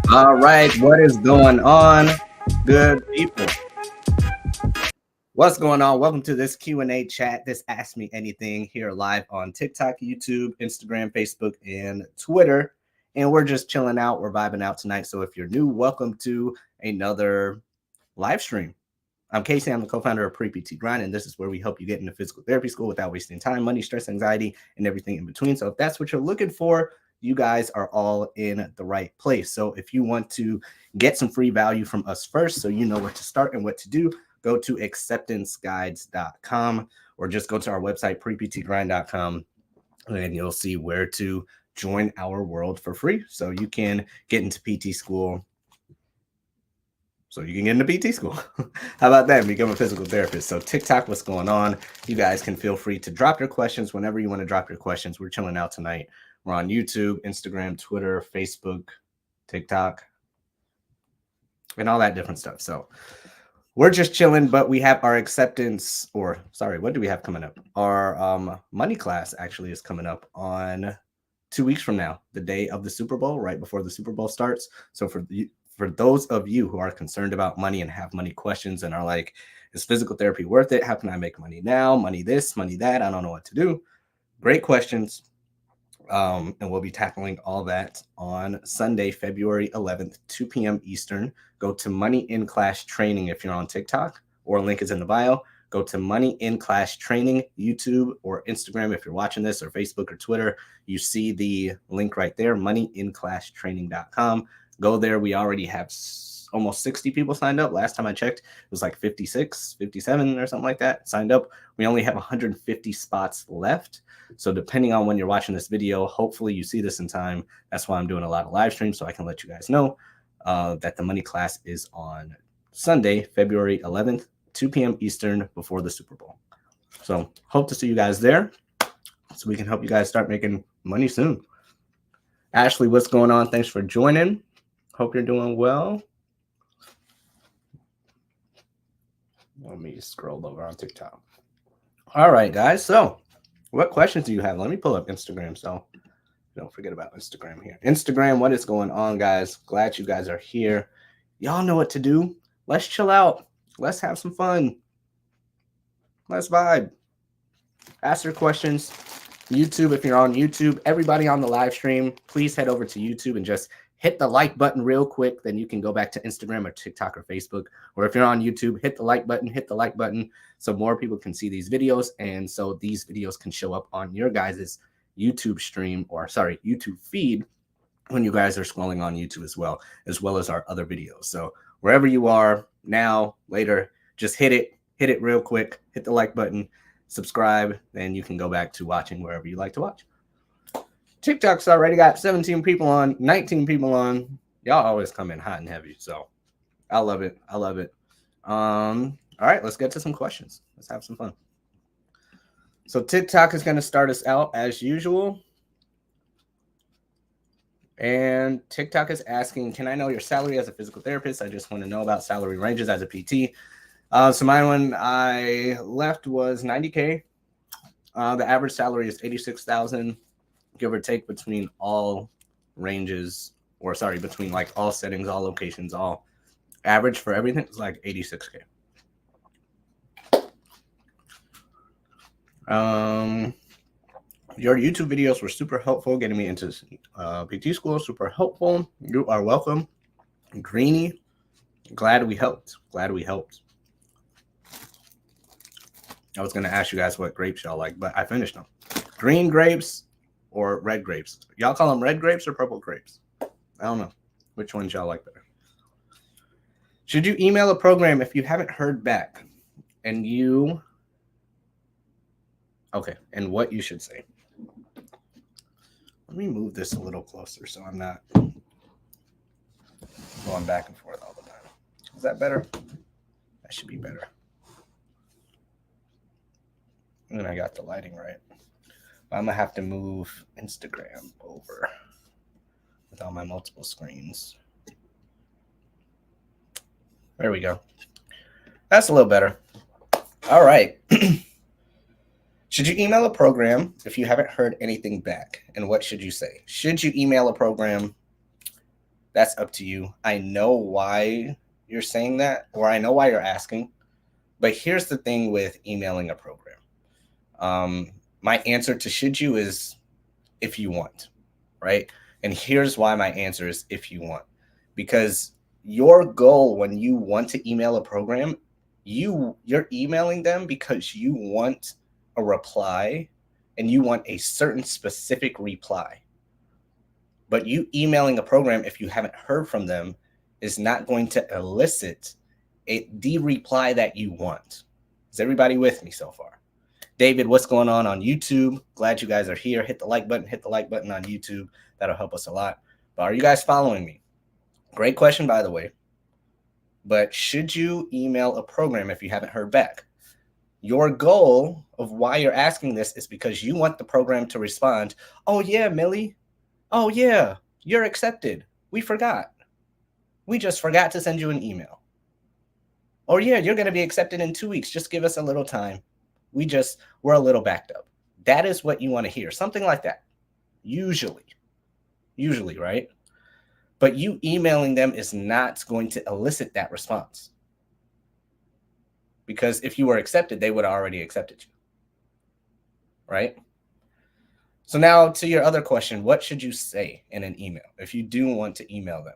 All right, what is going on, good people? What's going on? Welcome to this Q&A chat. This Ask Me Anything here live on TikTok, YouTube, Instagram, Facebook, and Twitter. And we're just chilling out. We're vibing out tonight. So if you're new, welcome to another live stream. I'm Casey. I'm the co-founder of Pre-PT Grind, and this is where we help you get into physical therapy school without wasting time, money, stress, anxiety, and everything in between. So if that's what you're looking for, you guys are all in the right place. So if you want to get some free value from us first, so you know where to start and what to do, go to acceptanceguides.com or just go to our website, preptgrind.com, and you'll see where to join our world for free. So you can get into PT school. How about that? Become a physical therapist. So TikTok, what's going on? You guys can feel free to drop your questions whenever you want to drop your questions. We're chilling out tonight. We're on YouTube, Instagram, Twitter, Facebook, TikTok, and all that different stuff. So we're just chilling, but we have our acceptance, or sorry, what do we have coming up? Our money class actually is coming up on 2 weeks from now, the day of the Super Bowl, right before the Super Bowl starts. So for those of you who are concerned about money and have money questions and are like, is physical therapy worth it? How can I make money now? Money this, money that. I don't know what to do. Great questions. And we'll be tackling all that on Sunday, February 11th, 2 p.m. Eastern. Go to Money in Class Training if you're on TikTok, or link is in the bio. Go to Money in Class Training, YouTube or Instagram if you're watching this, or Facebook or Twitter. You see the link right there, moneyinclasstraining.com. Go there. We already have almost 60 people signed up. Last time I checked, it was like 56, 57 or something like that signed up. We only have 150 spots left. So depending on when you're watching this video, hopefully you see this in time. That's why I'm doing a lot of live streams, so I can let you guys know that the money class is on Sunday, February 11th, 2 p.m. Eastern, before the Super Bowl. So hope to see you guys there so we can help you guys start making money soon. Ashley, what's going on? Thanks for joining. Hope you're doing well. Let me scroll over on TikTok. All right, guys. So what questions do you have? Let me pull up Instagram so don't forget about Instagram here. Instagram, what is going on, guys? Glad you guys are here. Y'all know what to do. Let's chill out. Let's have some fun. Let's vibe. Ask your questions. YouTube, if you're on YouTube, everybody on the live stream, please head over to YouTube and just hit the like button real quick. Then you can go back to Instagram or TikTok or Facebook. Or if you're on YouTube, hit the like button so more people can see these videos. And so these videos can show up on your guys' YouTube stream, or sorry, YouTube feed when you guys are scrolling on YouTube as well as our other videos. So wherever you are now, later, just hit it real quick, hit the like button, subscribe, then you can go back to watching wherever you like to watch. TikTok's already got 17 people on, 19 people on. Y'all always come in hot and heavy, so I love it. All right, let's get to some questions. Let's have some fun. So TikTok is going to start us out as usual. And TikTok is asking, can I know your salary as a physical therapist? I just want to know about salary ranges as a PT. So mine, when I left, was $90K. The average salary is $86,000, give or take, between all ranges, or sorry, between like all settings, all locations, all average for everything is like $86K. Your YouTube videos were super helpful getting me into PT school. Super helpful. You are welcome. Greeny, glad we helped. I was going to ask you guys what grapes y'all like, but I finished them. Green grapes or red grapes? Y'all call them red grapes or purple grapes? I don't know. Which ones y'all like better? Should you email a program if you haven't heard back? And what you should say. Let me move this a little closer so I'm not going back and forth all the time. Is that better? That should be better. And I got the lighting right. I'm going to have to move Instagram over with all my multiple screens. There we go. That's a little better. All right. Should you email a program if you haven't heard anything back? And what should you say? Should you email a program that's up to you. I know why you're saying that, or I know why you're asking. But here's the thing with emailing a program. My answer to should you is if you want, right? And here's why my answer is if you want. Because your goal when you want to email a program, you're emailing them because you want a reply and you want a certain specific reply. But you emailing a program if you haven't heard from them is not going to elicit the reply that you want. Is everybody with me so far? David, what's going on YouTube? Glad you guys are here. Hit the like button. Hit the like button on YouTube. That'll help us a lot. But are you guys following me? Great question, by the way. But should you email a program if you haven't heard back? Your goal of why you're asking this is because you want the program to respond, oh, yeah, Millie. Oh, yeah, you're accepted. We forgot. We just forgot to send you an email. Or, yeah, you're going to be accepted in 2 weeks. Just give us a little time. We're a little backed up. That is what you want to hear. Something like that. Usually, right? But you emailing them is not going to elicit that response. Because if you were accepted, they would have already accepted you. Right? So now to your other question, what should you say in an email if you do want to email them?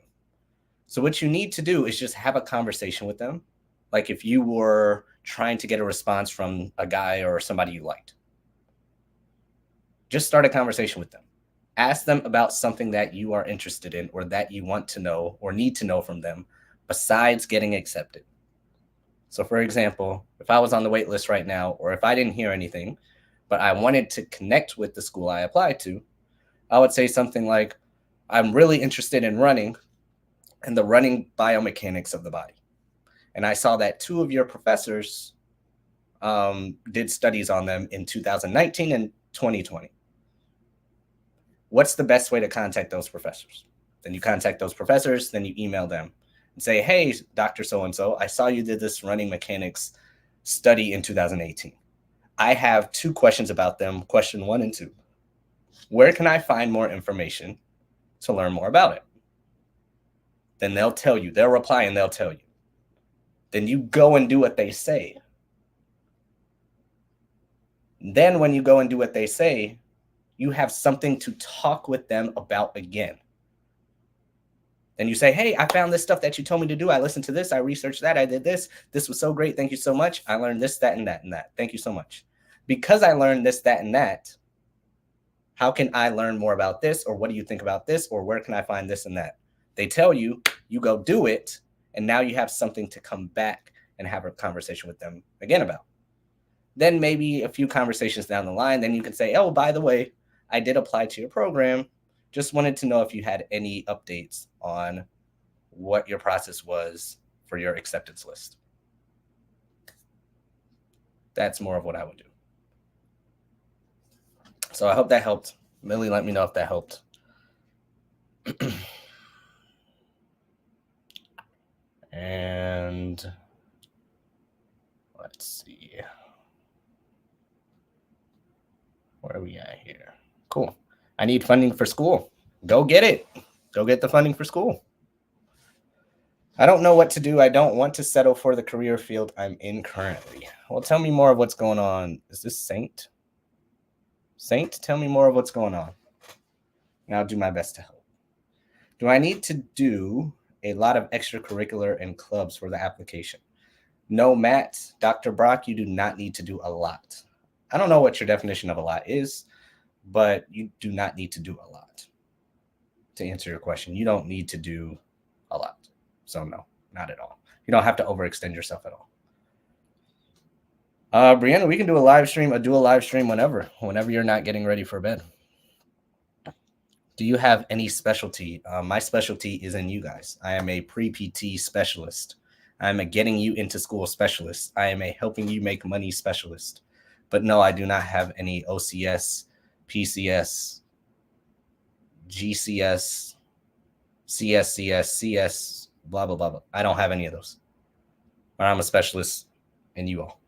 So what you need to do is just have a conversation with them. Like if you were trying to get a response from a guy or somebody you liked. Just start a conversation with them. Ask them about something that you are interested in or that you want to know or need to know from them besides getting accepted. So for example, if I was on the wait list right now, or if I didn't hear anything, but I wanted to connect with the school I applied to, I would say something like, I'm really interested in running and the running biomechanics of the body. And I saw that 2 of your professors did studies on them in 2019 and 2020. What's the best way to contact those professors? Then you contact those professors, then you email them and say, hey, Dr. So-and-so, I saw you did this running mechanics study in 2018. I have 2 questions about them, question 1 and 2. Where can I find more information to learn more about it? Then they'll tell you, they'll reply and they'll tell you. Then you go and do what they say. Then when you go and do what they say, you have something to talk with them about again. Then you say, hey, I found this stuff that you told me to do. I listened to this. I researched that. I did this. This was so great. Thank you so much. I learned this, that, and that, and that. Thank you so much. Because I learned this, that, and that, how can I learn more about this? Or what do you think about this? Or where can I find this and that? They tell you, you go do it. And now you have something to come back and have a conversation with them again about. Then maybe a few conversations down the line, then you can say, oh, by the way, I did apply to your program. Just wanted to know if you had any updates on what your process was for your acceptance list. That's more of what I would do. So I hope that helped. Millie, let me know if that helped. And let's see. Where are we at here? Cool. I need funding for school. Go get it. Go get the funding for school. I don't know what to do. I don't want to settle for the career field I'm in currently. Well, tell me more of what's going on. Is this Saint? Saint, tell me more of what's going on. And I'll do my best to help. Do I need to do a lot of extracurricular and clubs for the application? No, Matt, Dr. Brock, you do not need to do a lot. I don't know what your definition of a lot is, but you do not need to do a lot. To answer your question, you don't need to do a lot. So no, not at all. You don't have to overextend yourself at all. Brianna, we can do a live stream. Do a live stream whenever you're not getting ready for bed. Do you have any specialty? My specialty is in you guys. I am a pre-PT specialist. I am a getting you into school specialist. I am a helping you make money specialist. But no, I do not have any OCS, PCS, GCS, CSCS, CS, blah, blah, blah, blah. I don't have any of those. But I'm a specialist in you all.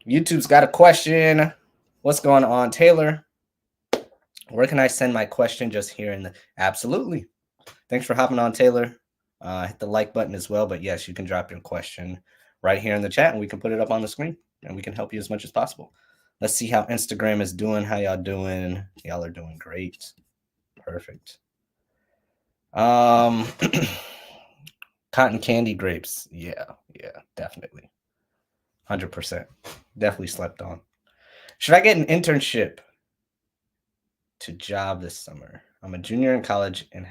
YouTube's got a question. What's going on, Taylor? Where can I send my question? Just here in the absolutely. Thanks for hopping on, Taylor. Hit the like button as well. But yes, you can drop your question right here in the chat and we can put it up on the screen and we can help you as much as possible. Let's see how Instagram is doing. How y'all doing? Y'all are doing great. Perfect. Cotton candy grapes. Yeah, definitely. 100%. Definitely slept on. Should I get an internship to job this summer? I'm a junior in college and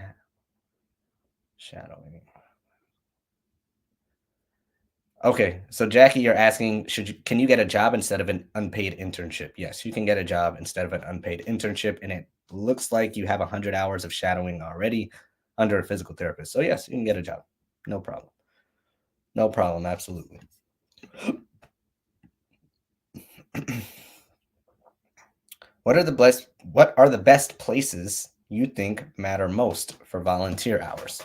shadowing. Okay, so Jackie, you're asking, can you get a job instead of an unpaid internship? Yes, you can get a job instead of an unpaid internship, and it looks like you have 100 hours of shadowing already under a physical therapist. So yes, you can get a job. No problem. No problem. Absolutely. What are the best places you think matter most for volunteer hours?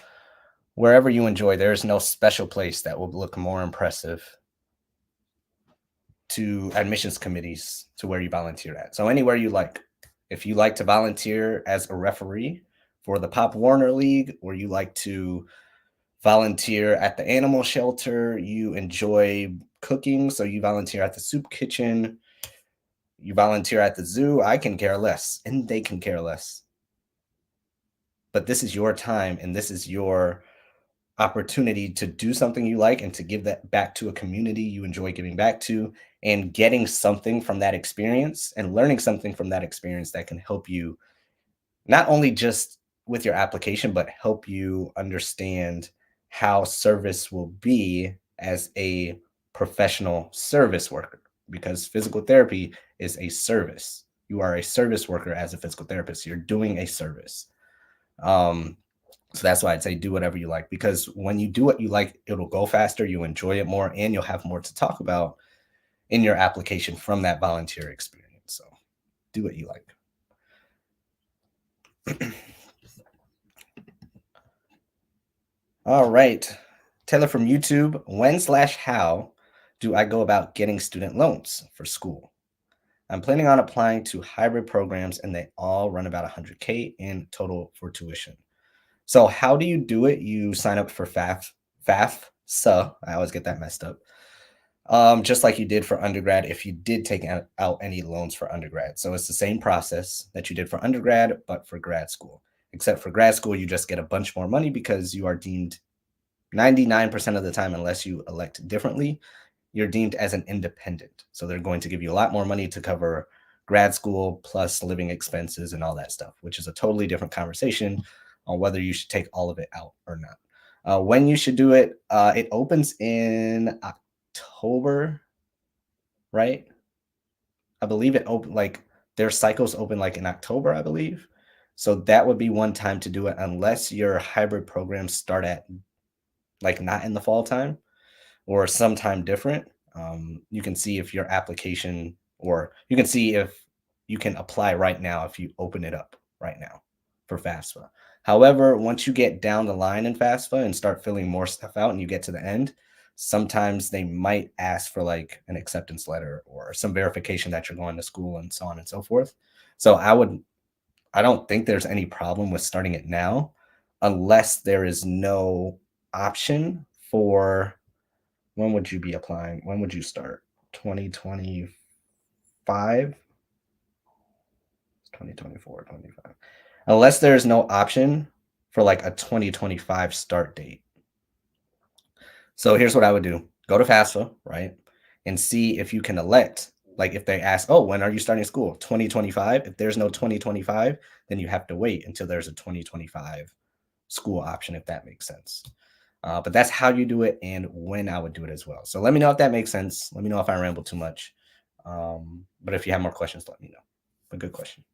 Wherever you enjoy, there is no special place that will look more impressive to admissions committees to where you volunteer at. So anywhere you like. If you like to volunteer as a referee for the Pop Warner League, or you like to volunteer at the animal shelter, you enjoy cooking, so you volunteer at the soup kitchen, you volunteer at the zoo, I can care less, and they can care less. But this is your time, and this is your opportunity to do something you like and to give that back to a community you enjoy giving back to, and getting something from that experience and learning something from that experience that can help you not only just with your application, but help you understand how service will be as a professional service worker, because physical therapy is a service. You are a service worker as a physical therapist. You're doing a service. So that's why I'd say do whatever you like, because when you do what you like, it'll go faster, you enjoy it more, and you'll have more to talk about in your application from that volunteer experience. So do what you like. All right. Taylor from YouTube, when/how do I go about getting student loans for school? I'm planning on applying to hybrid programs and they all run about 100K in total for tuition. So how do you do it? You sign up for FAFSA. I always get that messed up. Just like you did for undergrad, if you did take out any loans for undergrad. So it's the same process that you did for undergrad, but for grad school. Except for grad school, you just get a bunch more money because you are deemed 99% of the time, unless you elect differently, you're deemed as an independent. So they're going to give you a lot more money to cover grad school plus living expenses and all that stuff, which is a totally different conversation on whether you should take all of it out or not. When you should do it, it opens in October, right? I believe it open like their cycles open like in October, I believe. So that would be one time to do it, unless your hybrid programs start at like not in the fall time or sometime different. You can see if your application, or you can see if you can apply right now if you open it up right now for FAFSA. However, once you get down the line in FAFSA and start filling more stuff out and you get to the end, sometimes they might ask for like an acceptance letter or some verification that you're going to school and so on and so forth. So I don't think there's any problem with starting it now, unless there is no option for, when would you be applying? When would you start? 2025? 2024, 25. Unless there's no option for like a 2025 start date. So here's what I would do. Go to FAFSA, right? And see if you can elect, like if they ask, oh, when are you starting school? 2025. If there's no 2025, then you have to wait until there's a 2025 school option, if that makes sense. But that's how you do it and when I would do it as well. So let me know if that makes sense. Let me know if I ramble too much. But if you have more questions, let me know. A good question.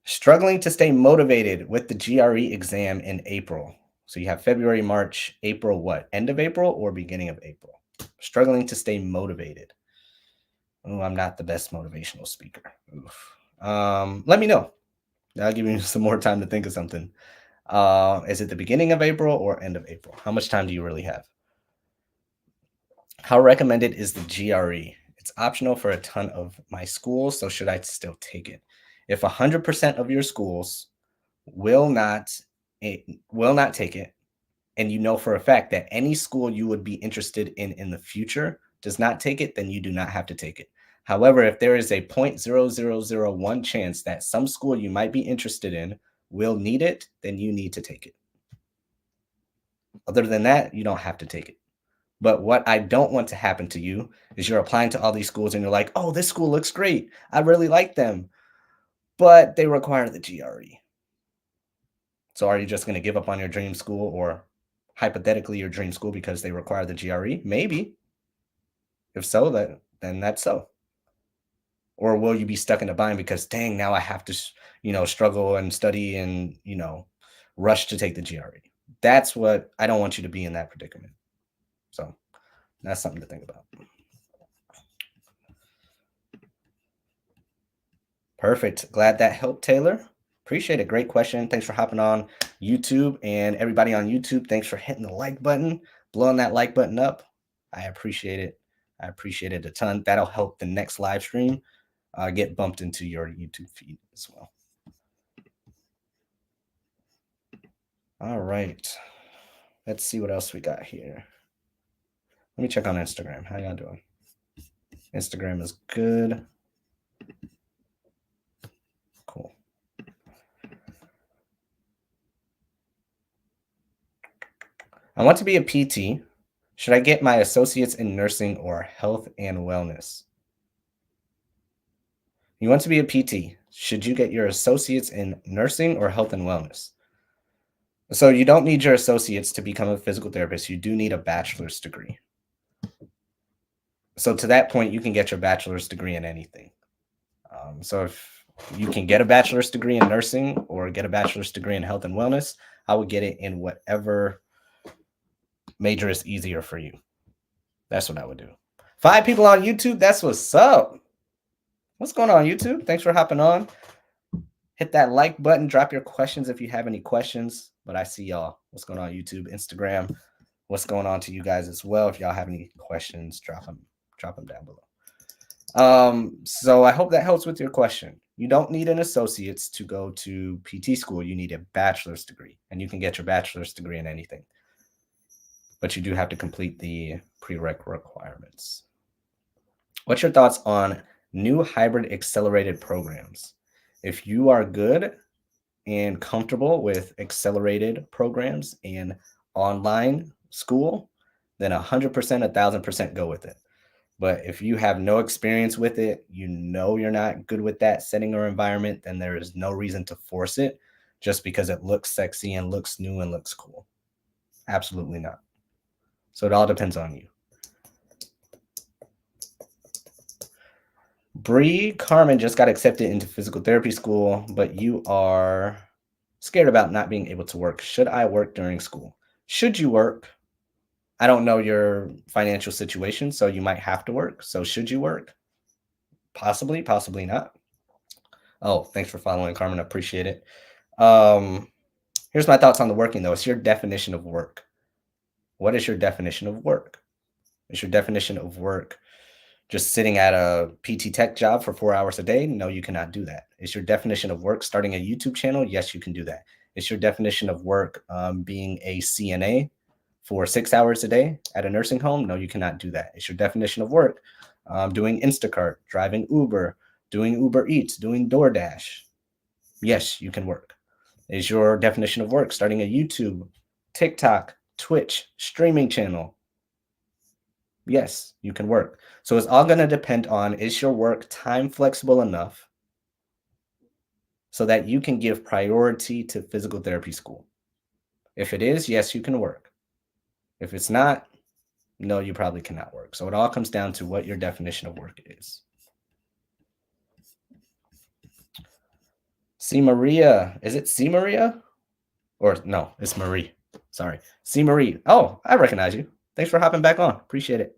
Struggling to stay motivated with the GRE exam in April. So you have February, March, April, what? End of April or beginning of April? Struggling to stay motivated. Oh, I'm not the best motivational speaker. Let me know. I'll give you some more time to think of something. Is it the beginning of April or end of April? How much time do you really have? How recommended is the GRE? It's optional for a ton of my schools, so should I still take it? If 100% of your schools will not will not take it, and you know for a fact that any school you would be interested in the future does not take it, then you do not have to take it. However, if there is a 0.0001 chance that some school you might be interested in will need it, then you need to take it. Other than that, you don't have to take it. But what I don't want to happen to you is you're applying to all these schools and you're like, oh, this school looks great. I really like them, but they require the GRE. So are you just going to give up on your dream school or hypothetically your dream school because they require the GRE? Maybe. If so, then that's so. Or will you be stuck in a bind because dang, now I have to, struggle and study and, rush to take the GRE. That's what I don't want you to be in that predicament. So that's something to think about. Perfect. Glad that helped, Taylor. Appreciate it. Great question. Thanks for hopping on YouTube. And everybody on YouTube, thanks for hitting the like button, blowing that like button up. I appreciate it. I appreciate it a ton. That'll help the next live stream get bumped into your YouTube feed as well. All right. Let's see what else we got here. Let me check on Instagram. How y'all doing? Instagram is good. Cool. I want to be a PT. Should I get my associates in nursing or health and wellness? You want to be a PT. Should you get your associates in nursing or health and wellness? So you don't need your associates to become a physical therapist. You do need a bachelor's degree. So to that point, you can get your bachelor's degree in anything. So if you can get a bachelor's degree in nursing or get a bachelor's degree in health and wellness, I would get it in whatever major is easier for you. That's what I would do. 5 people on YouTube. That's what's up. What's going on, YouTube? Thanks for hopping on. Hit that like button. Drop your questions if you have any questions. But I see y'all. What's going on, YouTube, Instagram? What's going on to you guys as well? If y'all have any questions, drop them down below. So I hope that helps with your question. You don't need an associate's to go to PT school. You need a bachelor's degree, and you can get your bachelor's degree in anything. But you do have to complete the prereq requirements. What's your thoughts on new hybrid accelerated programs? If you are good and comfortable with accelerated programs and online school, then 100%, 1,000% go with it. But if you have no experience with it, you're not good with that setting or environment, then there is no reason to force it just because it looks sexy and looks new and looks cool. Absolutely not. So it all depends on you. Bree Carmen just got accepted into physical therapy school, but you are scared about not being able to work. Should I work during school? Should you work? I don't know your financial situation, so you might have to work. So should you work? Possibly, possibly not. Oh, thanks for following, Carmen. I appreciate it. Here's my thoughts on the working, though. It's your definition of work. What is your definition of work? Is your definition of work just sitting at a PT tech job for 4 hours a day? No, you cannot do that. Is your definition of work starting a YouTube channel? Yes, you can do that. Is your definition of work being a CNA for 6 hours a day at a nursing home? No, you cannot do that. Is your definition of work doing Instacart, driving Uber, doing Uber Eats, doing DoorDash? Yes, you can work. Is your definition of work starting a YouTube, TikTok, Twitch streaming channel? Yes, you can work. So it's all going to depend on, is your work time flexible enough so that you can give priority to physical therapy school? If it is, yes, you can work. If it's not, no, you probably cannot work. So it all comes down to what your definition of work is. C. Maria. Is it C. Maria? Or no, it's Marie. Sorry. C. Marie. Oh, I recognize you. Thanks for hopping back on. Appreciate it.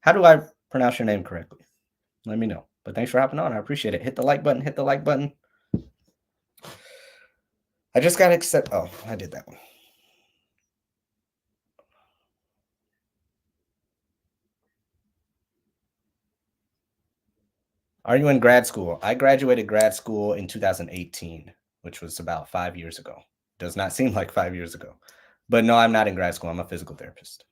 How do I pronounce your name correctly? Let me know. But thanks for hopping on. I appreciate it. Hit the like button. Hit the like button. I just got to accept. Oh, I did that one. Are you in grad school? I graduated grad school in 2018, which was about 5 years ago. Does not seem like 5 years ago. But no, I'm not in grad school. I'm a physical therapist.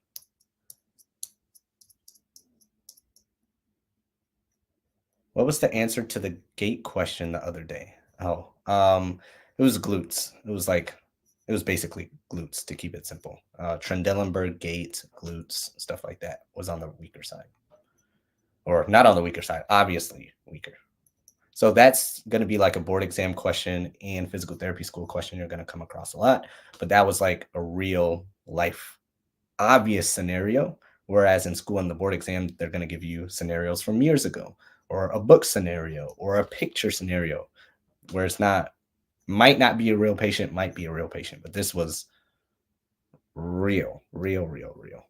What was the answer to the gait question the other day? Oh, it was glutes. It was basically glutes to keep it simple. Trendelenburg gait, glutes, stuff like that was on the weaker side. Or not on the weaker side, obviously weaker. So that's going to be like a board exam question and physical therapy school question you're going to come across a lot. But that was like a real life obvious scenario. Whereas in school and the board exam, they're going to give you scenarios from years ago, or a book scenario, or a picture scenario, where it's not, might not be a real patient, might be a real patient. But this was real, real, real, real.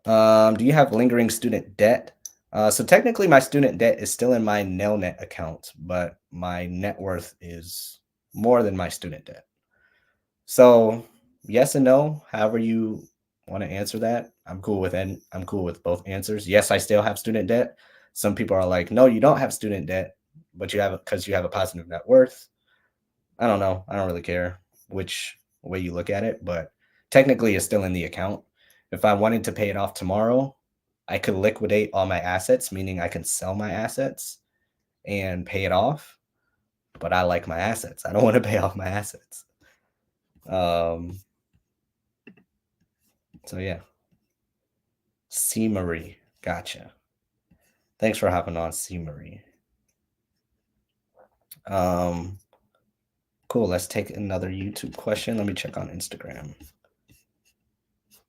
Do you have lingering student debt? So technically my student debt is still in my Nelnet account, but my net worth is more than my student debt. So yes and no, however you want to answer that. I'm cool with it. I'm cool with both answers. Yes, I still have student debt. Some people are like, no, you don't have student debt, but you have it because you have a positive net worth. I don't know. I don't really care which way you look at it, but technically it's still in the account. If I wanted to pay it off tomorrow, I could liquidate all my assets, meaning I can sell my assets and pay it off. But I like my assets. I don't want to pay off my assets. So yeah. C. Marie. Gotcha. Thanks for hopping on, C. Marie. Cool. Let's take another YouTube question. Let me check on Instagram.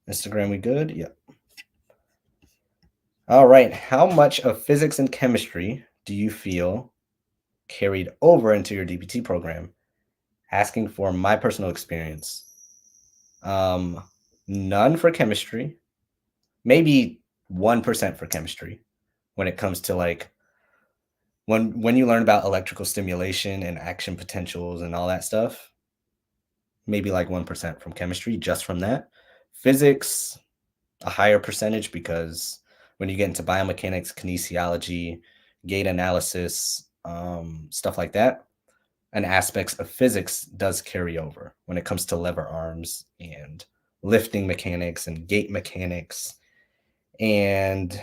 Instagram, we good? Yep. All right. How much of physics and chemistry do you feel carried over into your DPT program? Asking for my personal experience. None for chemistry. Maybe 1% for chemistry when it comes to like when you learn about electrical stimulation and action potentials and all that stuff. Maybe like 1% from chemistry, just from that. Physics, a higher percentage, because when you get into biomechanics, kinesiology, gait analysis, stuff like that, and aspects of physics does carry over when it comes to lever arms and lifting mechanics and gait mechanics and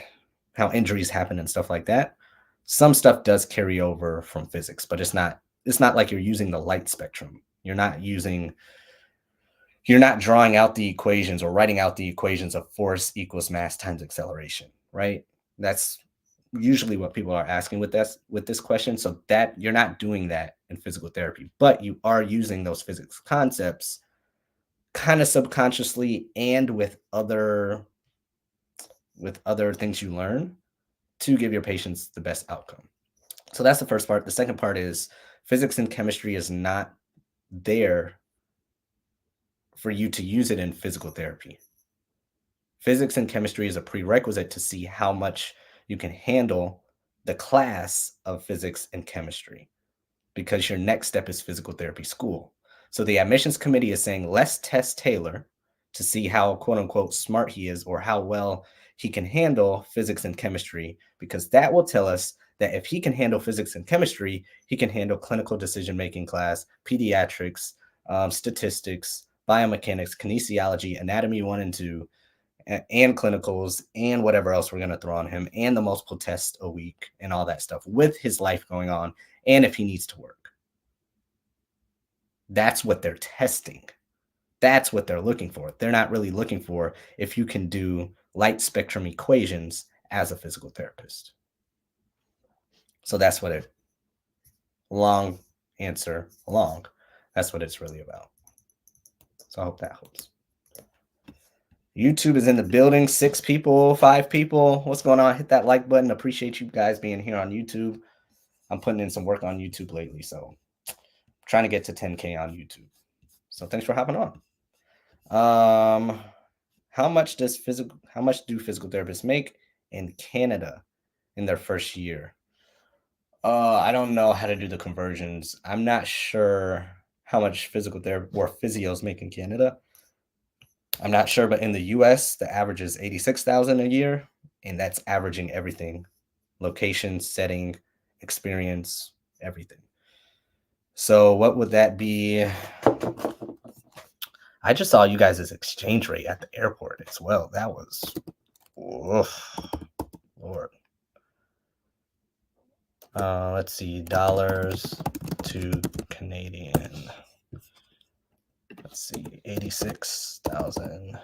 how injuries happen and stuff like that. Some stuff does carry over from physics, but it's not like you're using the light spectrum. You're not drawing out the equations or writing out the equations of force equals mass times acceleration, right? That's usually what people are asking with this question. So that you're not doing that in physical therapy, but you are using those physics concepts kind of subconsciously and with other things you learn to give your patients the best outcome. So that's the first part. The second part is physics and chemistry is not there for you to use it in physical therapy. Physics and chemistry is a prerequisite to see how much you can handle the class of physics and chemistry, because your next step is physical therapy school. So the admissions committee is saying, let's test Taylor to see how quote unquote smart he is or how well he can handle physics and chemistry, because that will tell us that if he can handle physics and chemistry, he can handle clinical decision-making class, pediatrics, statistics, biomechanics, kinesiology, anatomy 1 and 2, and clinicals, and whatever else we're going to throw on him, and the multiple tests a week and all that stuff with his life going on, and if he needs to work. That's what they're testing. That's what they're looking for. They're not really looking for if you can do light spectrum equations as a physical therapist. So that's what it, long answer, long. That's what it's really about. So I hope that helps. YouTube is in the building. 6 people, 5 people. What's going on? Hit that like button. Appreciate you guys being here on YouTube. I'm putting in some work on YouTube lately, so I'm trying to get to 10K on YouTube. So thanks for hopping on. How much do physical therapists make in Canada in their first year? I don't know how to do the conversions. I'm not sure how much physical therapy or physios make in Canada. I'm not sure, but in the US, the average is $86,000 a year, and that's averaging everything location, setting, experience, everything. So what would that be? I just saw you guys' exchange rate at the airport as well. That was, oof, Lord. Let's see, dollars to Canadian. Let's see, 86,000.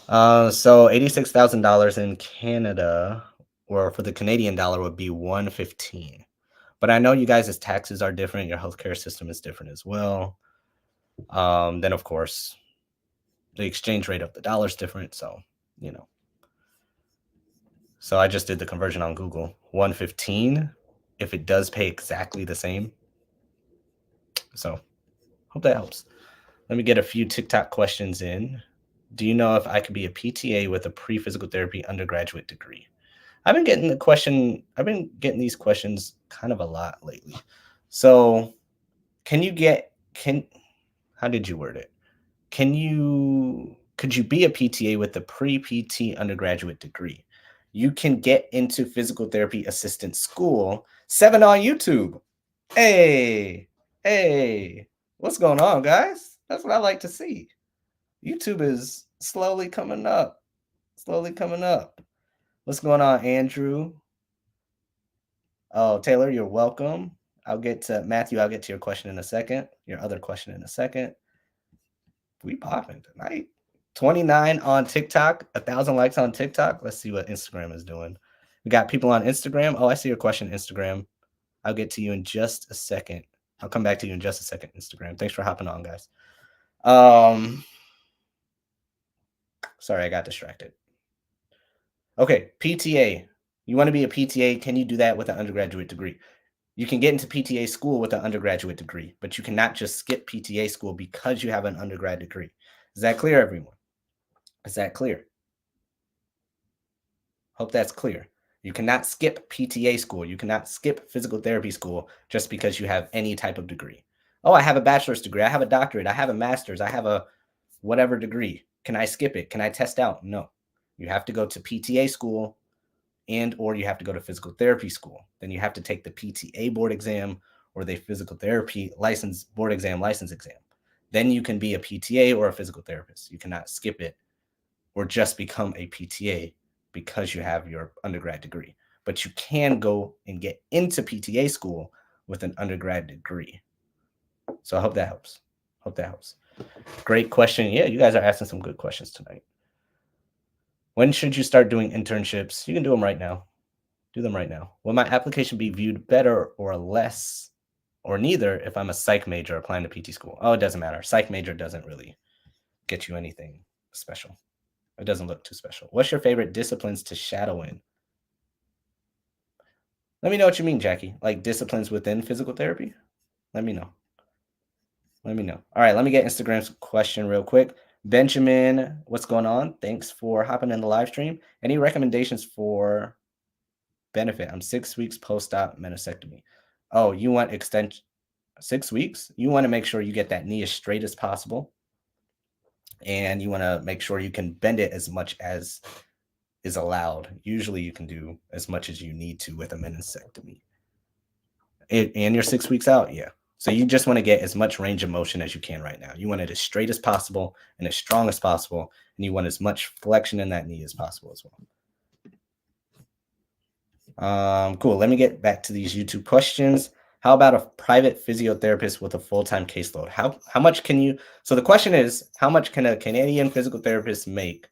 So $86,000 in Canada, or for the Canadian dollar, would be 115. But I know you guys' taxes are different. Your healthcare system is different as well. Then of course, the exchange rate of the dollar is different. So, you know. So I just did the conversion on Google. 115, if it does pay exactly the same. So hope that helps. Let me get a few TikTok questions in. Do you know if I could be a PTA with a pre-physical therapy undergraduate degree? I've been getting these questions kind of a lot lately. So how did you word it? Could you be a PTA with a pre-PT undergraduate degree? You can get into physical therapy assistant school 7 on YouTube. Hey, what's going on, guys? That's what I like to see. YouTube is slowly coming up. What's going on, Andrew? Oh, Taylor, you're welcome. Matthew, I'll get to your question in a second. Your other question in a second. We popping tonight. 29 on TikTok, 1,000 likes on TikTok. Let's see what Instagram is doing. We got people on Instagram. Oh, I see your question, Instagram. I'll get to you in just a second. I'll come back to you in just a second, Instagram. Thanks for hopping on, guys. Sorry, I got distracted. Okay, PTA. You want to be a PTA? Can you do that with an undergraduate degree? You can get into PTA school with an undergraduate degree, but you cannot just skip PTA school because you have an undergrad degree. Is that clear, everyone? Is that clear? Hope that's clear. You cannot skip PTA school. You cannot skip physical therapy school just because you have any type of degree. Oh, I have a bachelor's degree. I have a doctorate. I have a master's. I have a whatever degree. Can I skip it? Can I test out? No. You have to go to PTA school or you have to go to physical therapy school. Then you have to take the PTA board exam or the physical therapy license exam. Then you can be a PTA or a physical therapist. You cannot skip it or just become a PTA because you have your undergrad degree. But you can go and get into PTA school with an undergrad degree. So I hope that helps. Great question. Yeah, you guys are asking some good questions tonight. When should you start doing internships? You can do them right now. Do them right now. Will my application be viewed better or less or neither if I'm a psych major applying to PT school? Oh, it doesn't matter. Psych major doesn't really get you anything special. It doesn't look too special. What's your favorite disciplines to shadow in? Let me know what you mean, Jackie. Like disciplines within physical therapy? Let me know. All right, let me get Instagram's question real quick. Benjamin, what's going on? Thanks for hopping in the live stream. Any recommendations for benefit? I'm 6 weeks post-op meniscectomy. Oh, you want extension 6 weeks? You want to make sure you get that knee as straight as possible. And you want to make sure you can bend it as much as is allowed. Usually you can do as much as you need to with a meniscectomy. And you're 6 weeks out, yeah. So you just want to get as much range of motion as you can right now. You want it as straight as possible and as strong as possible, and you want as much flexion in that knee as possible as well. Cool. Let me get back to these YouTube questions. How about a private physiotherapist with a full-time caseload? How much can you? So the question is, how much can a Canadian physical therapist make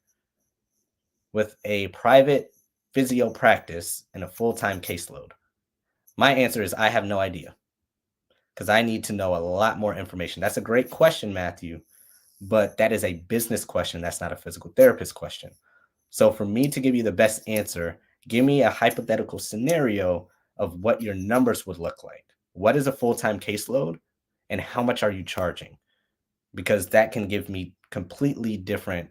with a private physio practice and a full-time caseload? My answer is I have no idea, because I need to know a lot more information. That's a great question, Matthew, but that is a business question. That's not a physical therapist question. So for me to give you the best answer, give me a hypothetical scenario of what your numbers would look like. What is a full-time caseload and how much are you charging? Because that can give me completely different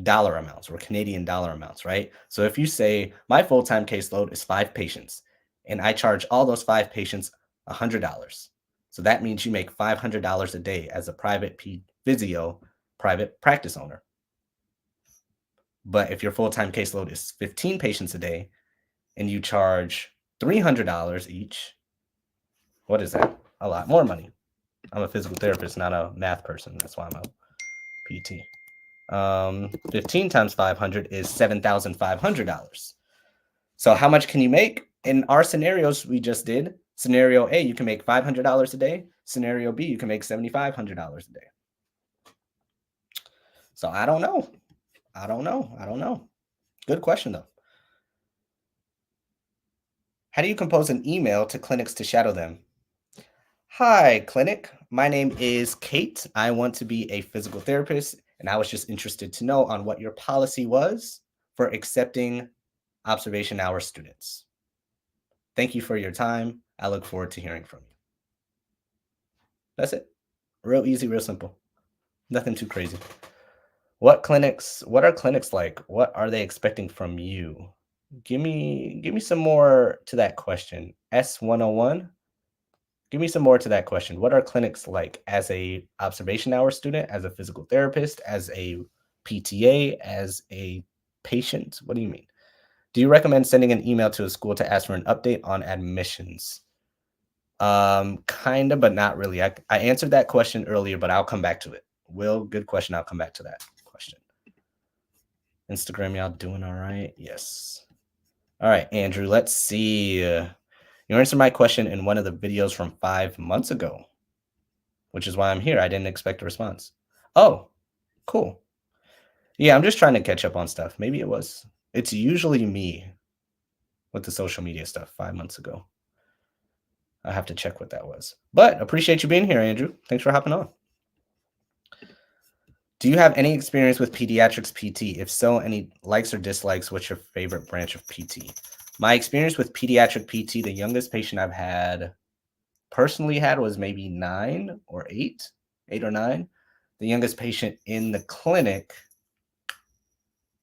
dollar amounts or Canadian dollar amounts, right? So if you say my full-time caseload is 5 patients and I charge all those 5 patients $100. So that means you make $500 a day as a private physio, private practice owner. But if your full-time caseload is 15 patients a day and you charge $300 each, what is that? A lot more money. I'm a physical therapist, not a math person. That's why I'm a PT. 15 times 500 is $7,500. So how much can you make? In our scenarios we just did, scenario A, you can make $500 a day. Scenario B, you can make $7,500 a day. So I don't know. I don't know. Good question, though. How do you compose an email to clinics to shadow them? Hi, clinic. My name is Kate. I want to be a physical therapist, and I was just interested to know on what your policy was for accepting observation hour students. Thank you for your time. I look forward to hearing from you. That's it. Real easy, real simple. Nothing too crazy. What are clinics like? What are they expecting from you? Give me some more to that question. S101. Give me some more to that question. What are clinics like as a observation hour student, as a physical therapist, as a PTA, as a patient? What do you mean? Do you recommend sending an email to a school to ask for an update on admissions? Kind of, but not really. I answered that question earlier, but I'll come back to it. Will, good question. I'll come back to that question. Instagram, y'all doing all right? Yes. All right, Andrew, let's see. You answered my question in one of the videos from 5 months ago, which is why I'm here. I didn't expect a response. Oh, cool. Yeah, I'm just trying to catch up on stuff. Maybe it was. It's usually me with the social media stuff 5 months ago. I have to check what that was. But appreciate you being here, Andrew. Thanks for hopping on. Do you have any experience with pediatrics PT? If so, any likes or dislikes? What's your favorite branch of PT? My experience with pediatric PT, the youngest patient I've personally had was maybe 9 or 8 or 9. The youngest patient in the clinic,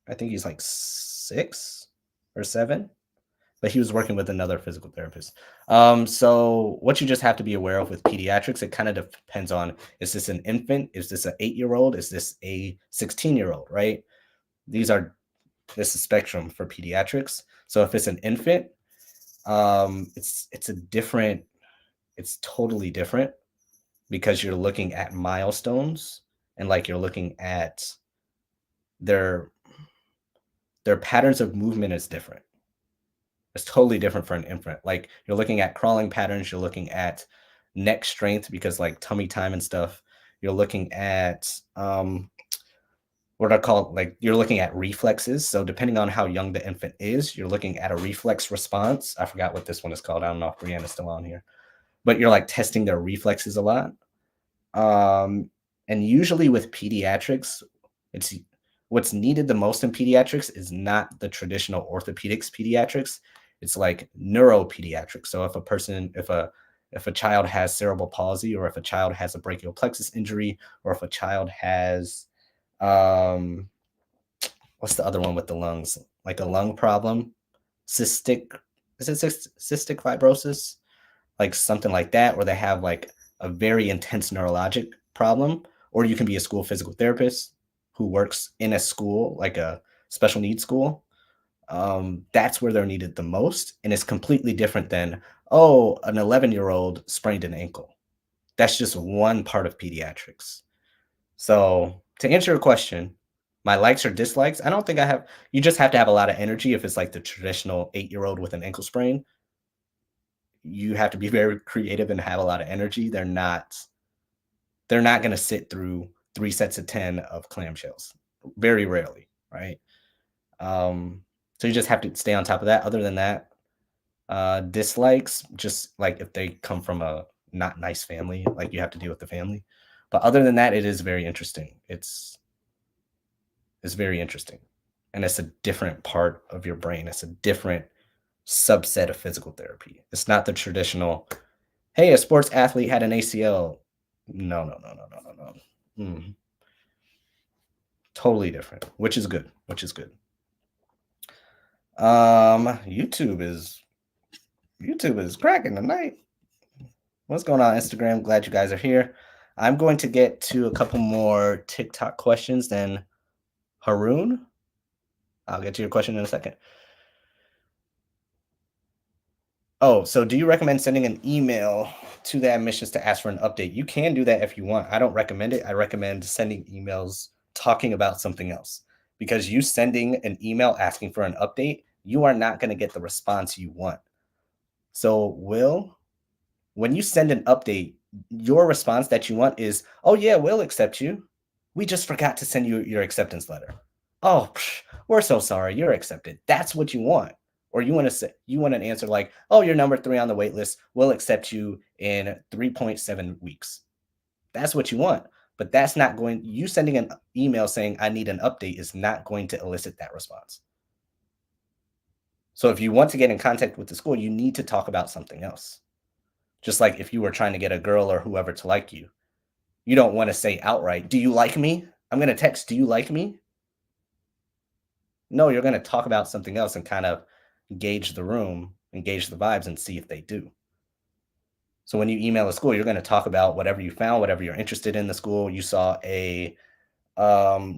I think he's like 6 or 7, but he was working with another physical therapist. So what you just have to be aware of with pediatrics, it kind of depends on, is this an infant? Is this an 8-year-old? Is this a 16-year-old, right? This is spectrum for pediatrics. So if it's an infant, it's totally different because you're looking at milestones and like you're looking at their patterns of movement is different. It's totally different for an infant. Like you're looking at crawling patterns, you're looking at neck strength because like tummy time and stuff. You're looking at what I call, like, you're looking at reflexes. So depending on how young the infant is, you're looking at a reflex response. I forgot what this one is called. I don't know if Brianna's still on here, but you're like testing their reflexes a lot. And usually with pediatrics, it's what's needed the most in pediatrics is not the traditional orthopedics pediatrics. It's like neuropediatrics. So if a child has cerebral palsy, or if a child has a brachial plexus injury, or if a child has what's the other one with the lungs? Like a lung problem, cystic fibrosis, like something like that, where they have like a very intense neurologic problem. Or you can be a school physical therapist who works in a school, like a special needs school. That's where they're needed the most. And it's completely different than, an 11-year-old sprained an ankle. That's just one part of pediatrics. So to answer your question, my likes or dislikes, I don't think I have. You just have to have a lot of energy. If it's like the traditional 8-year-old with an ankle sprain, you have to be very creative and have a lot of energy. They're not going to sit through 3 sets of 10 of clamshells. Very rarely, right? So you just have to stay on top of that. Other than that, dislikes, just like if they come from a not nice family, like you have to deal with the family. But other than that, it is very interesting. It's very interesting. And it's a different part of your brain. It's a different subset of physical therapy. It's not the traditional, hey, a sports athlete had an ACL. No. Totally different, which is good. YouTube is cracking tonight. What's going on, Instagram? Glad you guys are here. I'm going to get to a couple more TikTok questions. Then Haroon, I'll get to your question in a second. Oh, so do you recommend sending an email to the admissions to ask for an update? You can do that if you want. I don't recommend it. I recommend sending emails talking about something else because you sending an email asking for an update, you are not going to get the response you want. So, when you send an update, your response that you want is, "Oh yeah, we'll accept you. We just forgot to send you your acceptance letter." "Oh, we're so sorry. You're accepted." That's what you want. Or you want an answer like, "Oh, you're number 3 on the wait list. We'll accept you in 3.7 weeks." That's what you want. But that's not going you sending an email saying, "I need an update," is not going to elicit that response. So if you want to get in contact with the school, you need to talk about something else. Just like if you were trying to get a girl or whoever to like you, you don't want to say outright, "Do you like me?" I'm going to text, "Do you like me?" No, you're going to talk about something else and kind of gauge the room, engage the vibes, and see if they do. So when you email a school, you're going to talk about whatever you found, whatever you're interested in the school. You saw a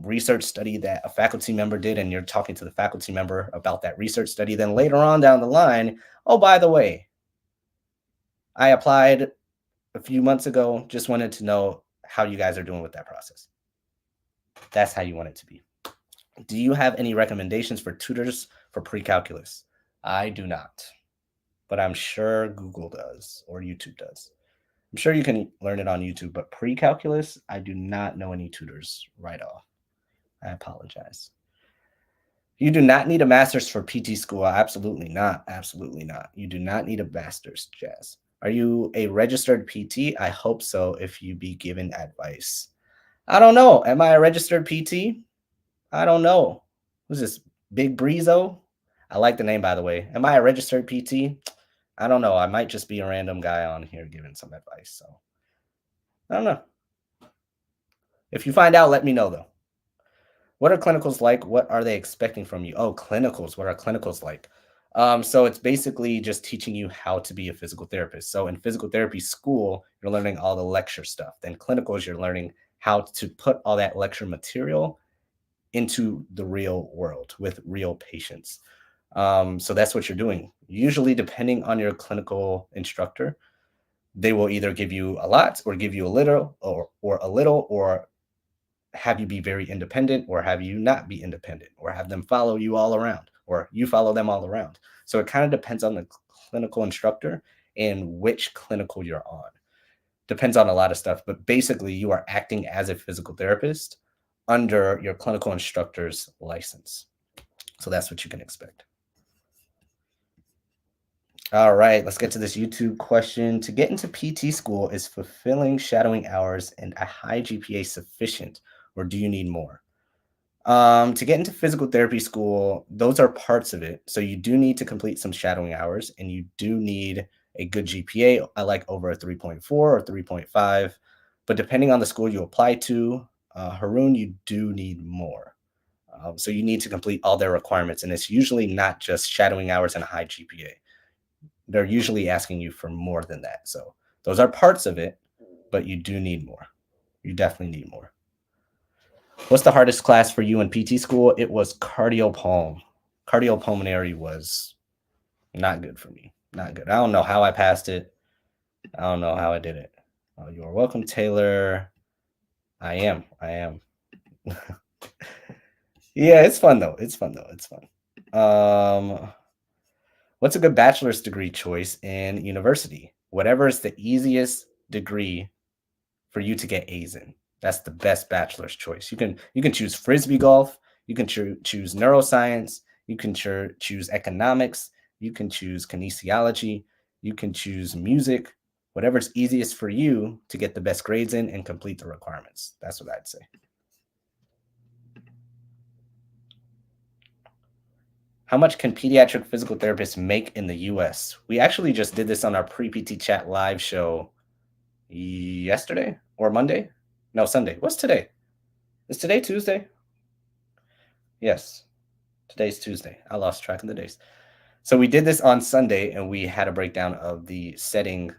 research study that a faculty member did, and you're talking to the faculty member about that research study. Then later on down the line, oh, by the way, I applied a few months ago. Just wanted to know how you guys are doing with that process. That's how you want it to be. Do you have any recommendations for tutors for pre-calculus? I do not, but I'm sure Google does or YouTube does. I'm sure you can learn it on YouTube, but pre-calculus, I do not know any tutors right off. I apologize. You do not need a master's for PT school. Absolutely not. Absolutely not. You do not need a master's, Jazz. Are you a registered PT? I hope so if you be given advice. I don't know. Am I a registered PT? I don't know. Who's this? Big Breezo? I like the name, by the way. Am I a registered PT? I don't know. I might just be a random guy on here giving some advice. So I don't know. If you find out, let me know though. What are clinicals like? What are they expecting from you? Oh, clinicals. What are clinicals like? So it's basically just teaching you how to be a physical therapist. So in physical therapy school, you're learning all the lecture stuff. Then clinicals, you're learning how to put all that lecture material into the real world with real patients. So that's what you're doing. Usually, depending on your clinical instructor, they will either give you a lot or give you a little or a little or have you be very independent or have you not be independent or have them follow you all around or you follow them all around. So it kind of depends on the clinical instructor and which clinical you're on. Depends on a lot of stuff, but basically you are acting as a physical therapist under your clinical instructor's license. So that's what you can expect. All right, let's get to this YouTube question. To get into PT school, is fulfilling shadowing hours and a high GPA sufficient, or do you need more? To get into physical therapy school, those are parts of it. So you do need to complete some shadowing hours and you do need a good GPA. I like over a 3.4 or 3.5. But depending on the school you apply to, Haroon, you do need more. So you need to complete all their requirements. And it's usually not just shadowing hours and a high GPA. They're usually asking you for more than that. So those are parts of it, but you do need more. You definitely need more. What's the hardest class for you in PT school? It was cardiopulm. Cardiopulmonary was not good for me. Not good. I don't know how I passed it. I don't know how I did it. Oh, you are welcome, Taylor. I am. Yeah, it's fun though. It's fun. What's a good bachelor's degree choice in university? Whatever is the easiest degree for you to get A's in. That's the best bachelor's choice. You can choose frisbee golf, you can choose neuroscience, you can choose economics, you can choose kinesiology, you can choose music, whatever's easiest for you to get the best grades in and complete the requirements. That's what I'd say. How much can pediatric physical therapists make in the US? We actually just did this on our pre-PT chat live show yesterday or Monday? No, Sunday. What's today? Is today Tuesday? Yes. Today's Tuesday. I lost track of the days. So we did this on Sunday and we had a breakdown of the setting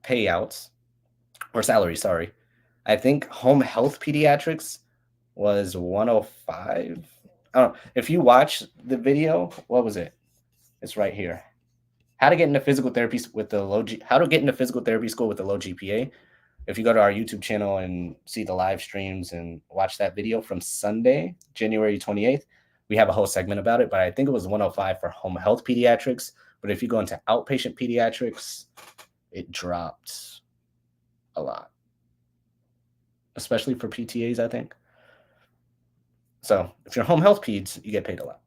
payouts or salary, sorry. I think home health pediatrics was 105. I don't know. If you watch the video, what was it? It's right here. How to get into physical therapy with the how to get into physical therapy school with the low GPA. If you go to our YouTube channel and see the live streams and watch that video from Sunday, January 28th, we have a whole segment about it, but I think it was 105 for home health pediatrics. But if you go into outpatient pediatrics, it dropped a lot, especially for PTAs, I think. So if you're home health peds, you get paid a lot.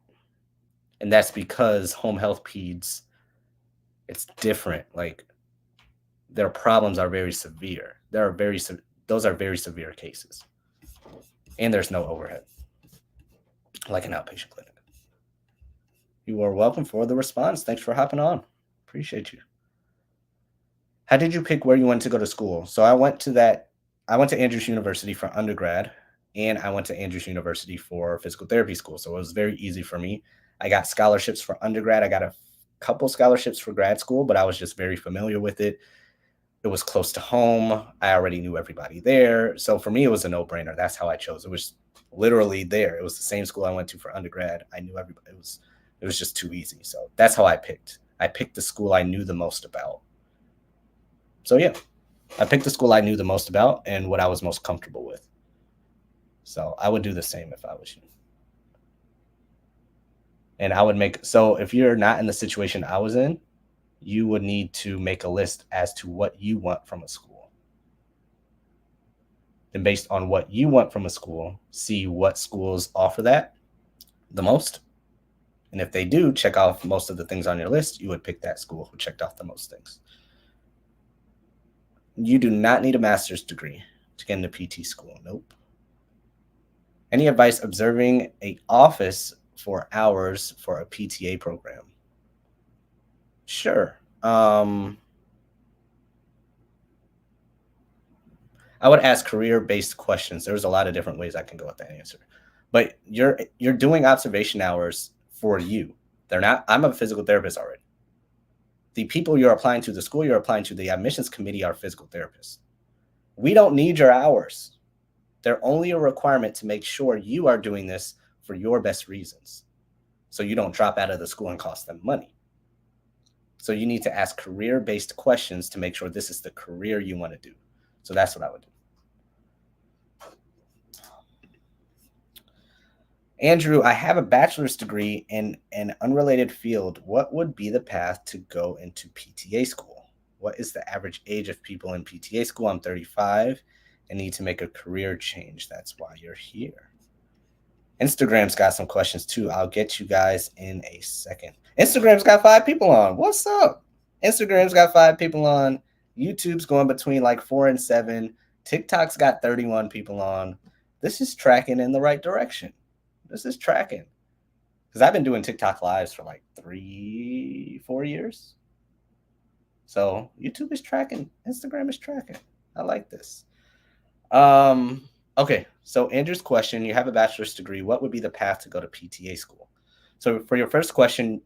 And that's because home health peds, it's different. Like their problems are very severe. Those are very severe cases. And there's no overhead, like an outpatient clinic. You are welcome for the response. Thanks for hopping on. Appreciate you. How did you pick where you went to go to school? So I went to Andrews University for undergrad, and I went to Andrews University for physical therapy school. So it was very easy for me. I got scholarships for undergrad. I got a couple scholarships for grad school, but I was just very familiar with it. It was close to home. I already knew everybody there. So for me, it was a no-brainer. That's how I chose. It was literally there. It was the same school I went to for undergrad. I knew everybody. It was just too easy. So that's how I picked. I picked the school I knew the most about. So yeah, I picked the school I knew the most about and what I was most comfortable with. So I would do the same if I was you. And I would so if you're not in the situation I was in, you would need to make a list as to what you want from a school. And based on what you want from a school, see what schools offer that the most. And if they do check off most of the things on your list, you would pick that school who checked off the most things. You do not need a master's degree to get into PT school. Nope. Any advice observing an office for hours for a PTA program? Sure. I would ask career-based questions. There's a lot of different ways I can go with that answer. But you're doing observation hours for you. They're not. I'm a physical therapist already. The people you're applying to, the school you're applying to, the admissions committee are physical therapists. We don't need your hours. They're only a requirement to make sure you are doing this for your best reasons. So you don't drop out of the school and cost them money. So you need to ask career-based questions to make sure this is the career you want to do. So that's what I would do. Andrew, I have a bachelor's degree in an unrelated field. What would be the path to go into PTA school? What is the average age of people in PTA school? I'm 35 and need to make a career change. That's why you're here. Instagram's got some questions too. I'll get you guys in a second. Instagram's got 5 people on. What's up? Instagram's got 5 people on. YouTube's going between like 4 and 7. TikTok's got 31 people on. This is tracking in the right direction. This is tracking. Because I've been doing TikTok lives for like 3-4 years. So YouTube is tracking. Instagram is tracking. I like this. Okay, so Andrew's question, you have a bachelor's degree. What would be the path to go to PTA school? So for your first question,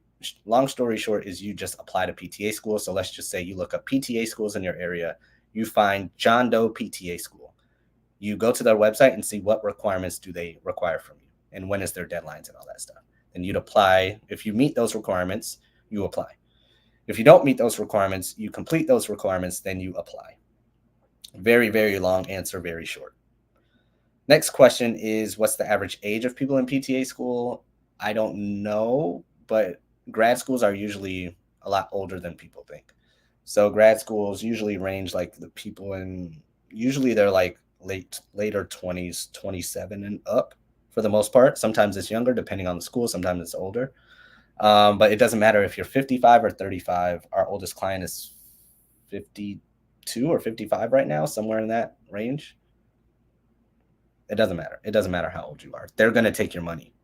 long story short is you just apply to PTA school. So let's just say you look up PTA schools in your area. You find John Doe PTA school. You go to their website and see what requirements do they require from you and when is their deadlines and all that stuff. And you'd apply. If you meet those requirements, you apply. If you don't meet those requirements, you complete those requirements, then you apply. Very, very long answer, very short. Next question is, what's the average age of people in PTA school? I don't know, but grad schools are usually a lot older than people think. So grad schools usually range like the people usually they're like later 20s, 27 and up for the most part. Sometimes it's younger depending on the school. Sometimes it's older. But it doesn't matter if you're 55 or 35. Our oldest client is 52 or 55 right now, somewhere in that range. It doesn't matter. It doesn't matter how old you are. They're going to take your money.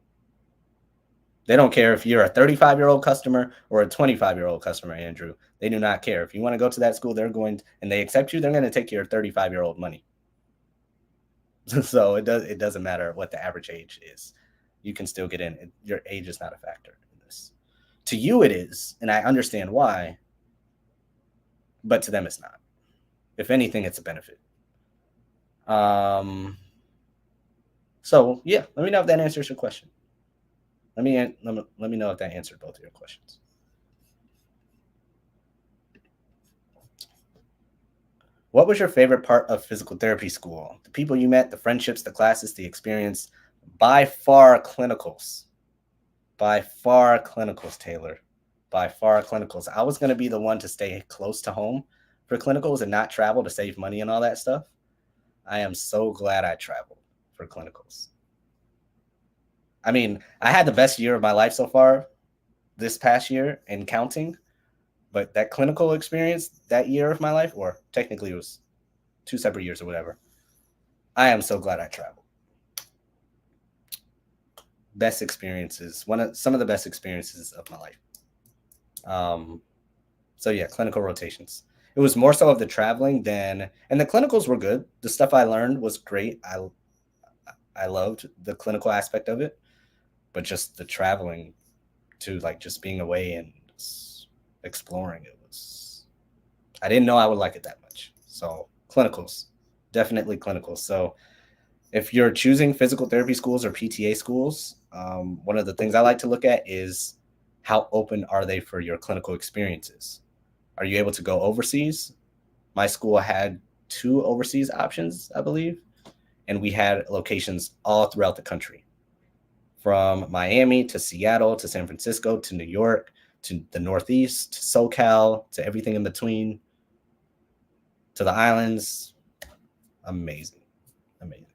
They don't care if you're a 35-year-old customer or a 25-year-old customer, Andrew. They do not care. If you want to go to that school, and they accept you, they're going to take your 35-year-old money. So it doesn't matter what the average age is. You can still get in. Your age is not a factor in this. To you it is, and I understand why, but to them it's not. If anything, it's a benefit. So yeah, let me know if that answers your question. Let me know if that answered both of your questions. What was your favorite part of physical therapy school? The people you met, the friendships, the classes, the experience. By far, clinicals. By far, clinicals, Taylor. By far, clinicals. I was going to be the one to stay close to home for clinicals and not travel to save money and all that stuff. I am so glad I traveled for clinicals. I mean, I had the best year of my life so far this past year and counting, but that clinical experience, that year of my life, or technically it was 2 separate years or whatever, I am so glad I traveled. Best experiences, some of the best experiences of my life. So yeah, clinical rotations. It was more so of the traveling than, and the clinicals were good. The stuff I learned was great. I loved the clinical aspect of it, but just the traveling to like just being away and exploring it was, I didn't know I would like it that much. So clinicals, definitely clinicals. So if you're choosing physical therapy schools or PTA schools, one of the things I like to look at is how open are they for your clinical experiences? Are you able to go overseas? My school had 2 overseas options, I believe, and we had locations all throughout the country, from Miami to Seattle to San Francisco to New York to the Northeast to SoCal to everything in between to the islands. Amazing. Amazing.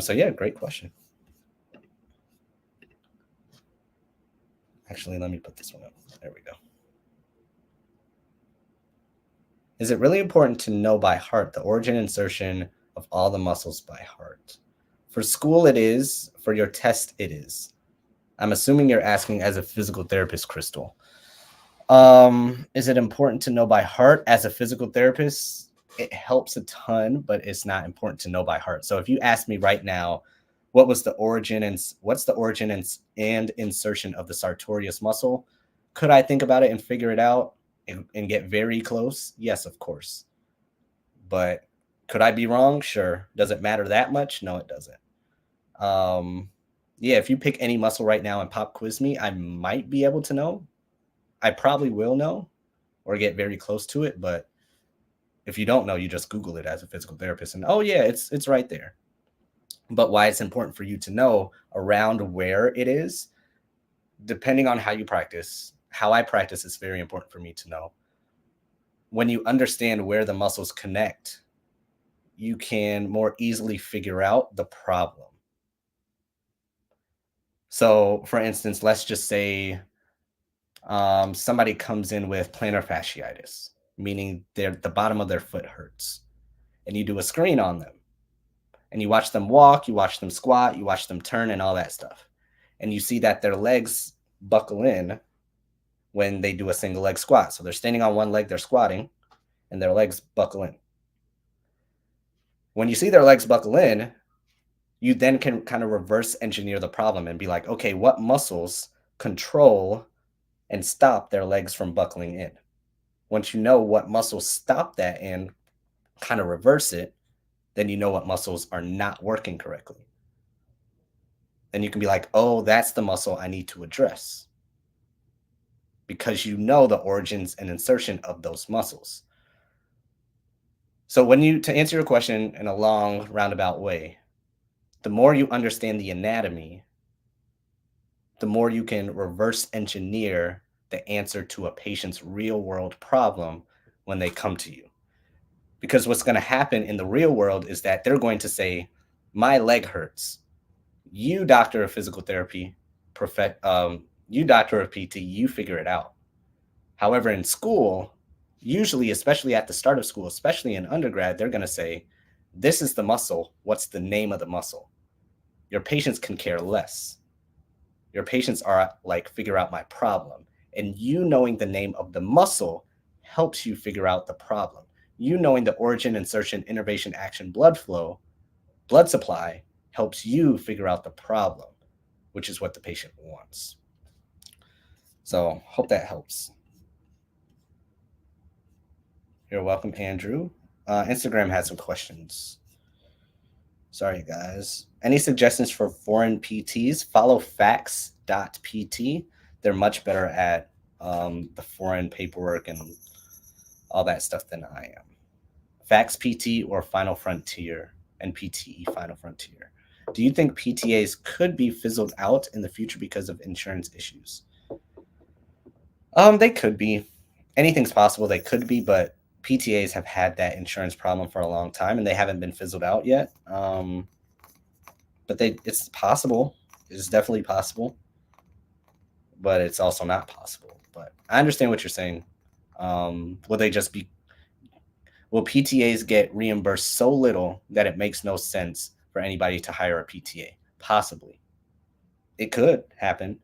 So yeah, great question. Actually, let me put this one up. There we go. Is it really important to know by heart the origin insertion of all the muscles by heart? For school, it is. For your test, it is. I'm assuming you're asking as a physical therapist, Crystal. Is it important to know by heart as a physical therapist? It helps a ton, but it's not important to know by heart. So if you ask me right now, what's the origin and insertion of the sartorius muscle? Could I think about it and figure it out and get very close? Yes, of course. But could I be wrong? Sure. Does it matter that much? No, it doesn't. Yeah, if you pick any muscle right now and pop quiz me, I might be able to know. I probably will know or get very close to it, but if you don't know, you just Google it as a physical therapist and oh yeah, it's right there. But why it's important for you to know around where it is, depending on how you practice. How I practice is very important for me to know. When you understand where the muscles connect, you can more easily figure out the problem. So, for instance, let's just say somebody comes in with plantar fasciitis, meaning the bottom of their foot hurts, and you do a screen on them, and you watch them walk, you watch them squat, you watch them turn, and all that stuff, and you see that their legs buckle in when they do a single leg squat. So they're standing on one leg, they're squatting, and their legs buckle in. When you see their legs buckle in, you then can kind of reverse engineer the problem and be like, okay, what muscles control and stop their legs from buckling in? Once you know what muscles stop that and kind of reverse it, then you know what muscles are not working correctly. Then you can be like, oh, that's the muscle I need to address, because you know the origins and insertion of those muscles. So to answer your question in a long roundabout way, the more you understand the anatomy, the more you can reverse engineer the answer to a patient's real world problem when they come to you. Because what's going to happen in the real world is that they're going to say, my leg hurts. You, doctor of physical therapy, you, doctor of PT, you figure it out. However, in school, usually, especially at the start of school, especially in undergrad, they're going to say, this is the muscle. What's the name of the muscle? Your patients can care less. Your patients are like, figure out my problem. And you knowing the name of the muscle helps you figure out the problem. You knowing the origin, insertion, innervation, action, blood flow, blood supply helps you figure out the problem, which is what the patient wants. So hope that helps. You're welcome, Andrew. Instagram has some questions. Sorry, guys. Any suggestions for foreign PTs? Follow facts.pt. They're much better at the foreign paperwork and all that stuff than I am. Facts PT or Final Frontier and PTE Final Frontier. Do you think PTAs could be fizzled out in the future because of insurance issues? They could be. Anything's possible. They could be, but PTAs have had that insurance problem for a long time, and they haven't been fizzled out yet. But it's possible. It's definitely possible, but it's also not possible. But I understand what you're saying. Will they just be? Will PTAs get reimbursed so little that it makes no sense for anybody to hire a PTA? Possibly. It could happen,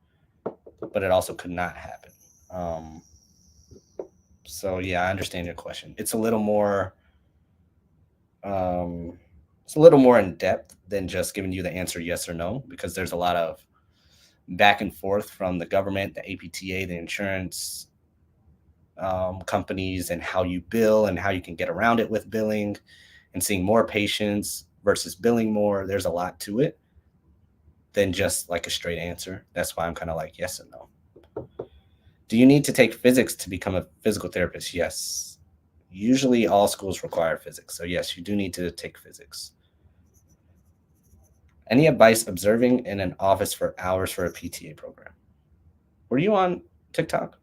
but it also could not happen. Um, so yeah, I understand your question. Um, it's a little more in depth than just giving you the answer yes or no, because there's a lot of back and forth from the government, the APTA, the insurance companies, and how you bill and how you can get around it with billing and seeing more patients versus billing more. There's a lot to it than just like a straight answer. That's why I'm kind of like yes and no. Do you need to take physics to become a physical therapist? Yes. Usually all schools require physics. So yes, you do need to take physics. Any advice observing in an office for hours for a PTA program? Were you on TikTok?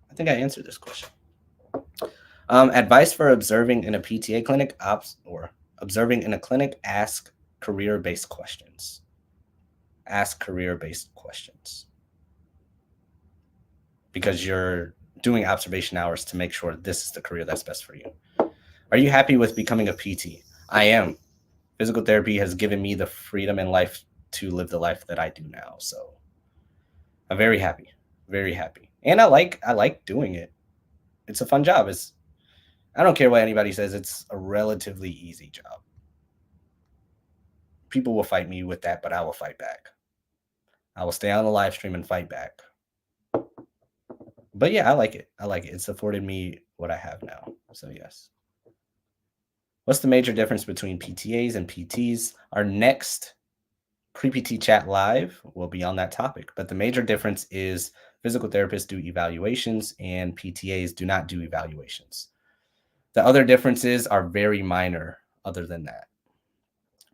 I think I answered this question. Advice for observing in a PTA clinic, or observing in a clinic, ask career-based questions. Ask career-based questions. Because you're doing observation hours to make sure this is the career that's best for you. Are you happy with becoming a PT? I am. Physical therapy has given me the freedom in life to live the life that I do now. So I'm very happy. Very happy. And I like doing it. It's a fun job. I don't care what anybody says, it's a relatively easy job. People will fight me with that, but I will fight back. I will stay on the live stream and fight back. But yeah, I like it. I like it. It's afforded me what I have now. So yes. What's the major difference between PTAs and PTs? Our next pre-PT chat live will be on that topic. But the major difference is physical therapists do evaluations and PTAs do not do evaluations. The other differences are very minor other than that.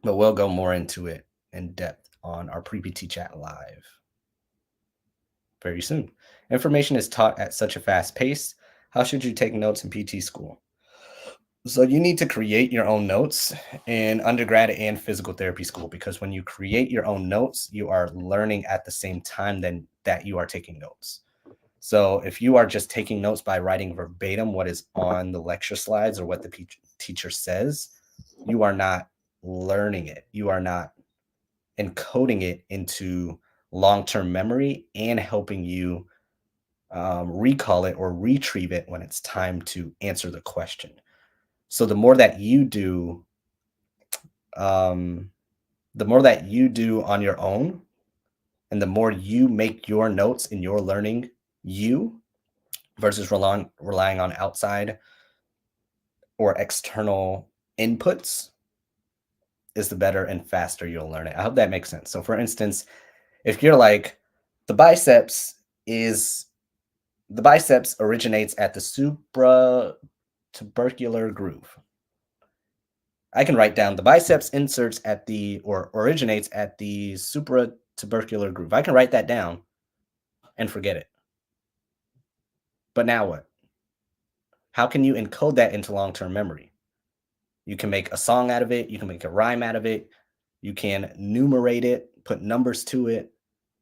But we'll go more into it in depth on our pre-PT chat live very soon. Information is taught at such a fast pace. How should you take notes in PT school? So you need to create your own notes in undergrad and physical therapy school, because when you create your own notes, you are learning at the same time then that you are taking notes. So if you are just taking notes by writing verbatim what is on the lecture slides or what the teacher says, you are not learning it. You are not encoding it into long-term memory and helping you recall it or retrieve it when it's time to answer the question. So the more that you do, the more that you do on your own, and the more you make your notes and your learning you versus relying on outside or external inputs, is the better and faster you'll learn it. I hope that makes sense. So for instance, if you're like, the biceps originates at the supratubercular groove. I can write down the biceps inserts at the, or originates at the supratubercular groove. I can write that down and forget it. But now what? How can you encode that into long-term memory? You can make a song out of it. You can make a rhyme out of it. You can numerate it, put numbers to it.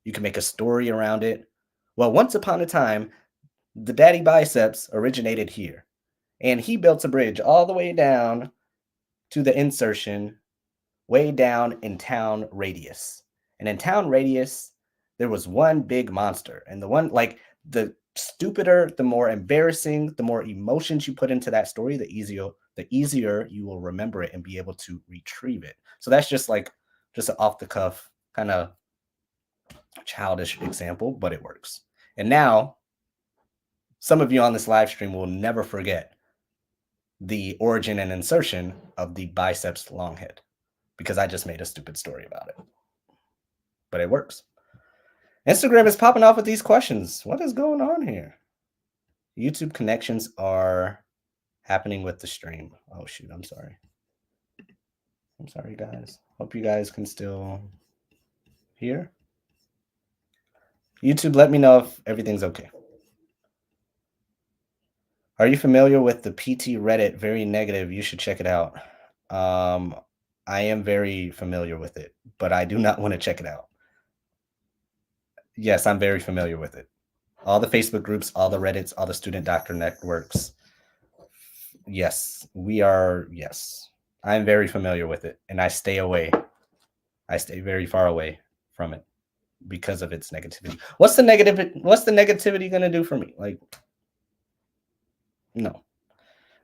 You can make a story around it. Well, once upon a time, the daddy biceps originated here, and he built a bridge all the way down to the insertion way down in town radius. And in town radius, there was one big monster. And the one, like, the stupider, the more embarrassing, the more emotions you put into that story, the easier you will remember it and be able to retrieve it. So that's just an off the cuff kind of childish example, but it works. And now some of you on this live stream will never forget the origin and insertion of the biceps long head, because I just made a stupid story about it. But it works. Instagram is popping off with these questions. What is going on here? YouTube connections are happening with the stream. Oh, shoot. I'm sorry. I'm sorry, guys. Hope you guys can still hear. YouTube, let me know if everything's okay. Are you familiar with the PT Reddit? Very negative. You should check it out. I am very familiar with it, but I do not want to check it out. Yes, I'm very familiar with it. All the Facebook groups, all the Reddits, all the student doctor networks. Yes, we are. Yes, I'm very familiar with it, and I stay away. I stay very far away from it because of its negativity. What's the negativity going to do for me? Like, no.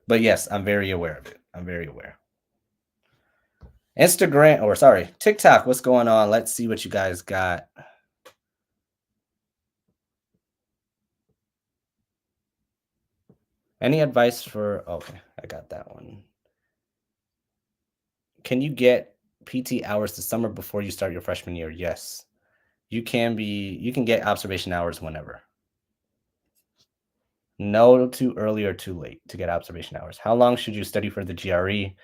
But yes, I'm very aware of it. I'm very aware. TikTok, what's going on? Let's see what you guys got. Any advice for, okay, I got that one. Can you get PT hours this summer before you start your freshman year? Yes. You can get observation hours whenever. No too early or too late to get observation hours. How long should you study for the GRE?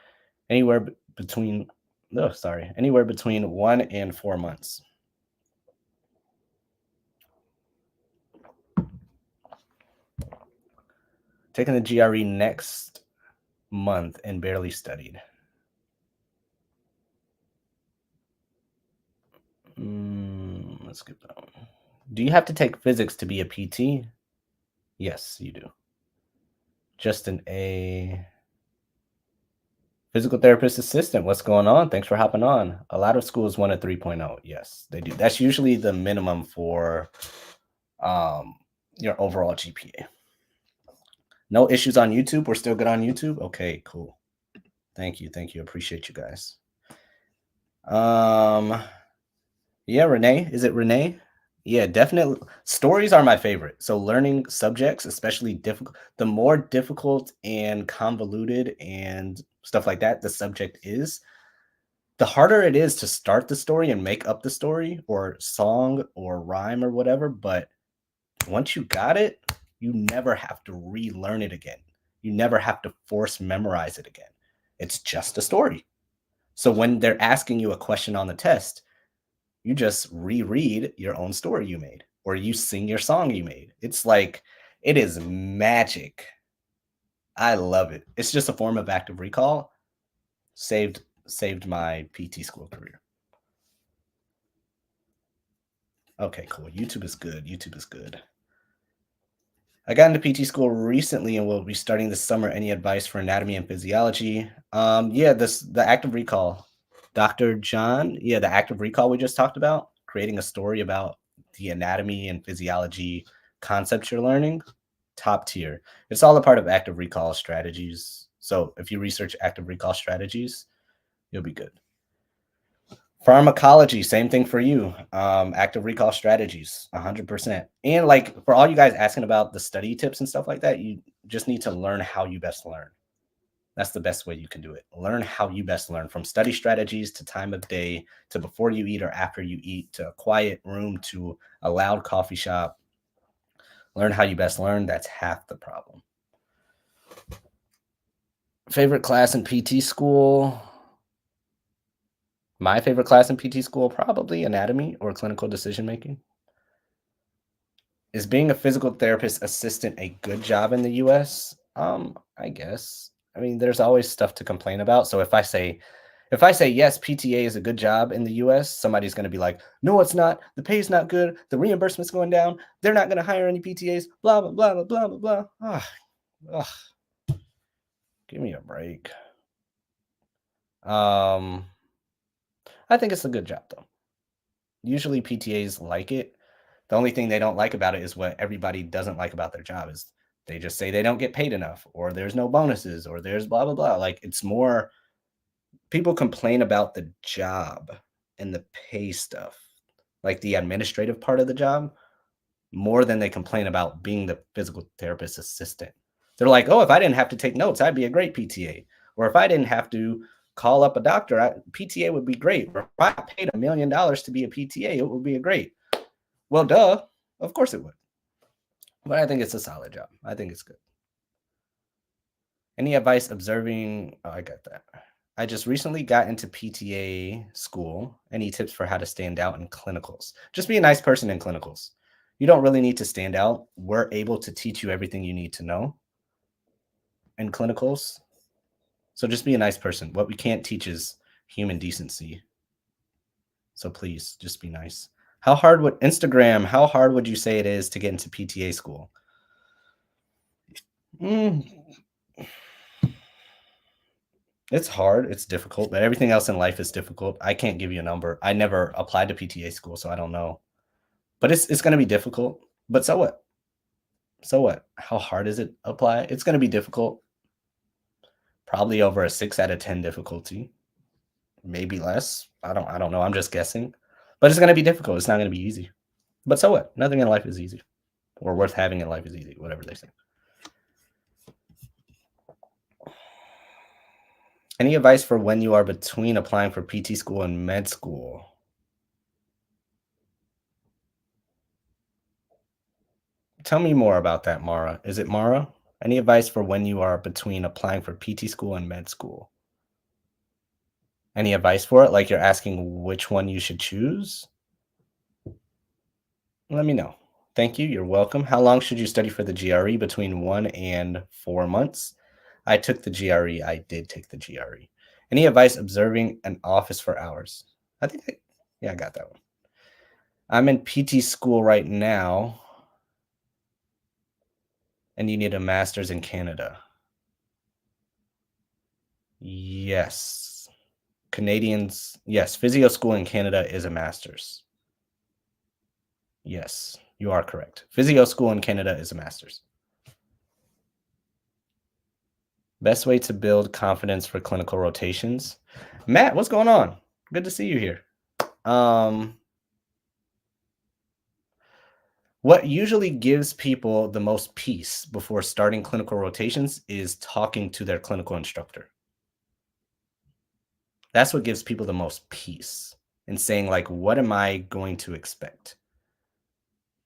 Anywhere between 1 and 4 months. Taking the GRE next month and barely studied. Let's skip that one. Do you have to take physics to be a PT? Yes, you do. Just an A. Physical therapist assistant, what's going on? Thanks for hopping on. A lot of schools want a 3.0. Yes, they do. That's usually the minimum for your overall GPA. No issues on YouTube. We're still good on YouTube. Okay, cool. Thank you. Appreciate you guys. Yeah, Renee. Is it Renee? Yeah, definitely. Stories are my favorite. So learning subjects, especially difficult, the more difficult and convoluted and stuff like that the subject is, the harder it is to start the story and make up the story or song or rhyme or whatever. But once you got it, you never have to relearn it again. You never have to force memorize it again. It's just a story. So when they're asking you a question on the test, you just reread your own story you made, or you sing your song you made. It's like, it is magic. I love it. It's just a form of active recall. Saved my PT school career. Okay, cool. YouTube is good. I got into PT school recently and will be starting this summer. Any advice for anatomy and physiology? Yeah, the active recall. Dr. John, yeah, the active recall we just talked about, creating a story about the anatomy and physiology concepts you're learning, top tier. It's all a part of active recall strategies. So if you research active recall strategies, you'll be good. Pharmacology, same thing for you. Active recall strategies, 100%. And like for all you guys asking about the study tips and stuff like that, you just need to learn how you best learn. That's the best way you can do it. Learn how you best learn, from study strategies to time of day to before you eat or after you eat to a quiet room to a loud coffee shop. Learn how you best learn. That's half the problem. Favorite class in PT school? My favorite class in PT school, probably anatomy or clinical decision making. Is being a physical therapist assistant a good job in the US? I guess. I mean, there's always stuff to complain about. So if I say yes, PTA is a good job in the US, somebody's going to be like, no, it's not. The pay is not good. The reimbursement's going down. They're not going to hire any PTAs. Blah, blah, blah, blah, blah, blah, blah. Ugh. Give me a break. I think it's a good job, though. Usually PTAs like it. The only thing they don't like about it is what everybody doesn't like about their job is they just say they don't get paid enough, or there's no bonuses, or there's blah, blah, blah. Like, it's more, people complain about the job and the pay stuff, like the administrative part of the job, more than they complain about being the physical therapist assistant. They're like, oh, if I didn't have to take notes, I'd be a great PTA. Or if I didn't have to call up a doctor. PTA would be great. If I paid $1 million to be a PTA, it would be a great. Well, duh. Of course it would. But I think it's a solid job. I think it's good. Any advice observing? Oh, I got that. I just recently got into PTA school. Any tips for how to stand out in clinicals? Just be a nice person in clinicals. You don't really need to stand out. We're able to teach you everything you need to know in clinicals. So just be a nice person. What we can't teach is human decency. So please just be nice. How hard would you say it is to get into PTA school? It's hard. It's difficult, but everything else in life is difficult. I can't give you a number. I never applied to PTA school, so I don't know. But it's going to be difficult. But so what? So what? How hard is it apply? It's going to be difficult. Probably over a 6 out of 10 difficulty. Maybe less. I don't know. I'm just guessing. But it's going to be difficult. It's not going to be easy. But so what? Nothing in life is easy. Or worth having in life is easy, whatever they say. Any advice for when you are between applying for PT school and med school? Tell me more about that, Mara. Is it Mara? Any advice for when you are between applying for PT school and med school? Any advice for it? Like you're asking which one you should choose? Let me know. Thank you. You're welcome. How long should you study for the GRE? Between 1 and 4 months. I took the GRE. I did take the GRE. Any advice observing an office for hours? I got that one. I'm in PT school right now, and you need a master's in Canada. Yes. Canadians, yes, physio school in Canada is a master's. Yes, you are correct. Physio school in Canada is a master's. Best way to build confidence for clinical rotations. Matt, what's going on? Good to see you here. What usually gives people the most peace before starting clinical rotations is talking to their clinical instructor. That's what gives people the most peace and saying, like, what am I going to expect?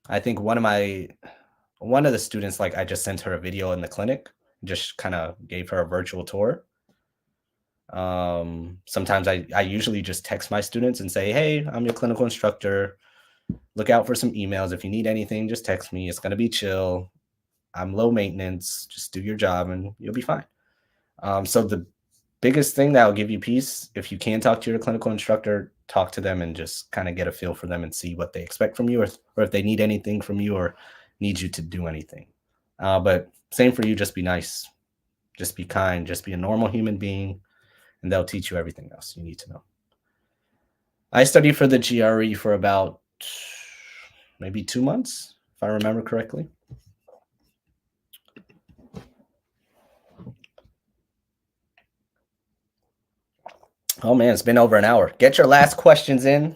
I think one of the students, like, I just sent her a video in the clinic, just kind of gave her a virtual tour. Sometimes I usually just text my students and say, hey, I'm your clinical instructor. Look out for some emails. If you need anything, just text me. It's going to be chill. I'm low maintenance. Just do your job and you'll be fine. So the biggest thing that will give you peace, if you can talk to your clinical instructor, talk to them and just kind of get a feel for them and see what they expect from you, or if they need anything from you or need you to do anything. But same for you, just be nice, just be kind, just be a normal human being, and they'll teach you everything else you need to know. I studied for the GRE for about maybe 2 months, if I remember correctly. Oh man, it's been over an hour. Get your last questions in.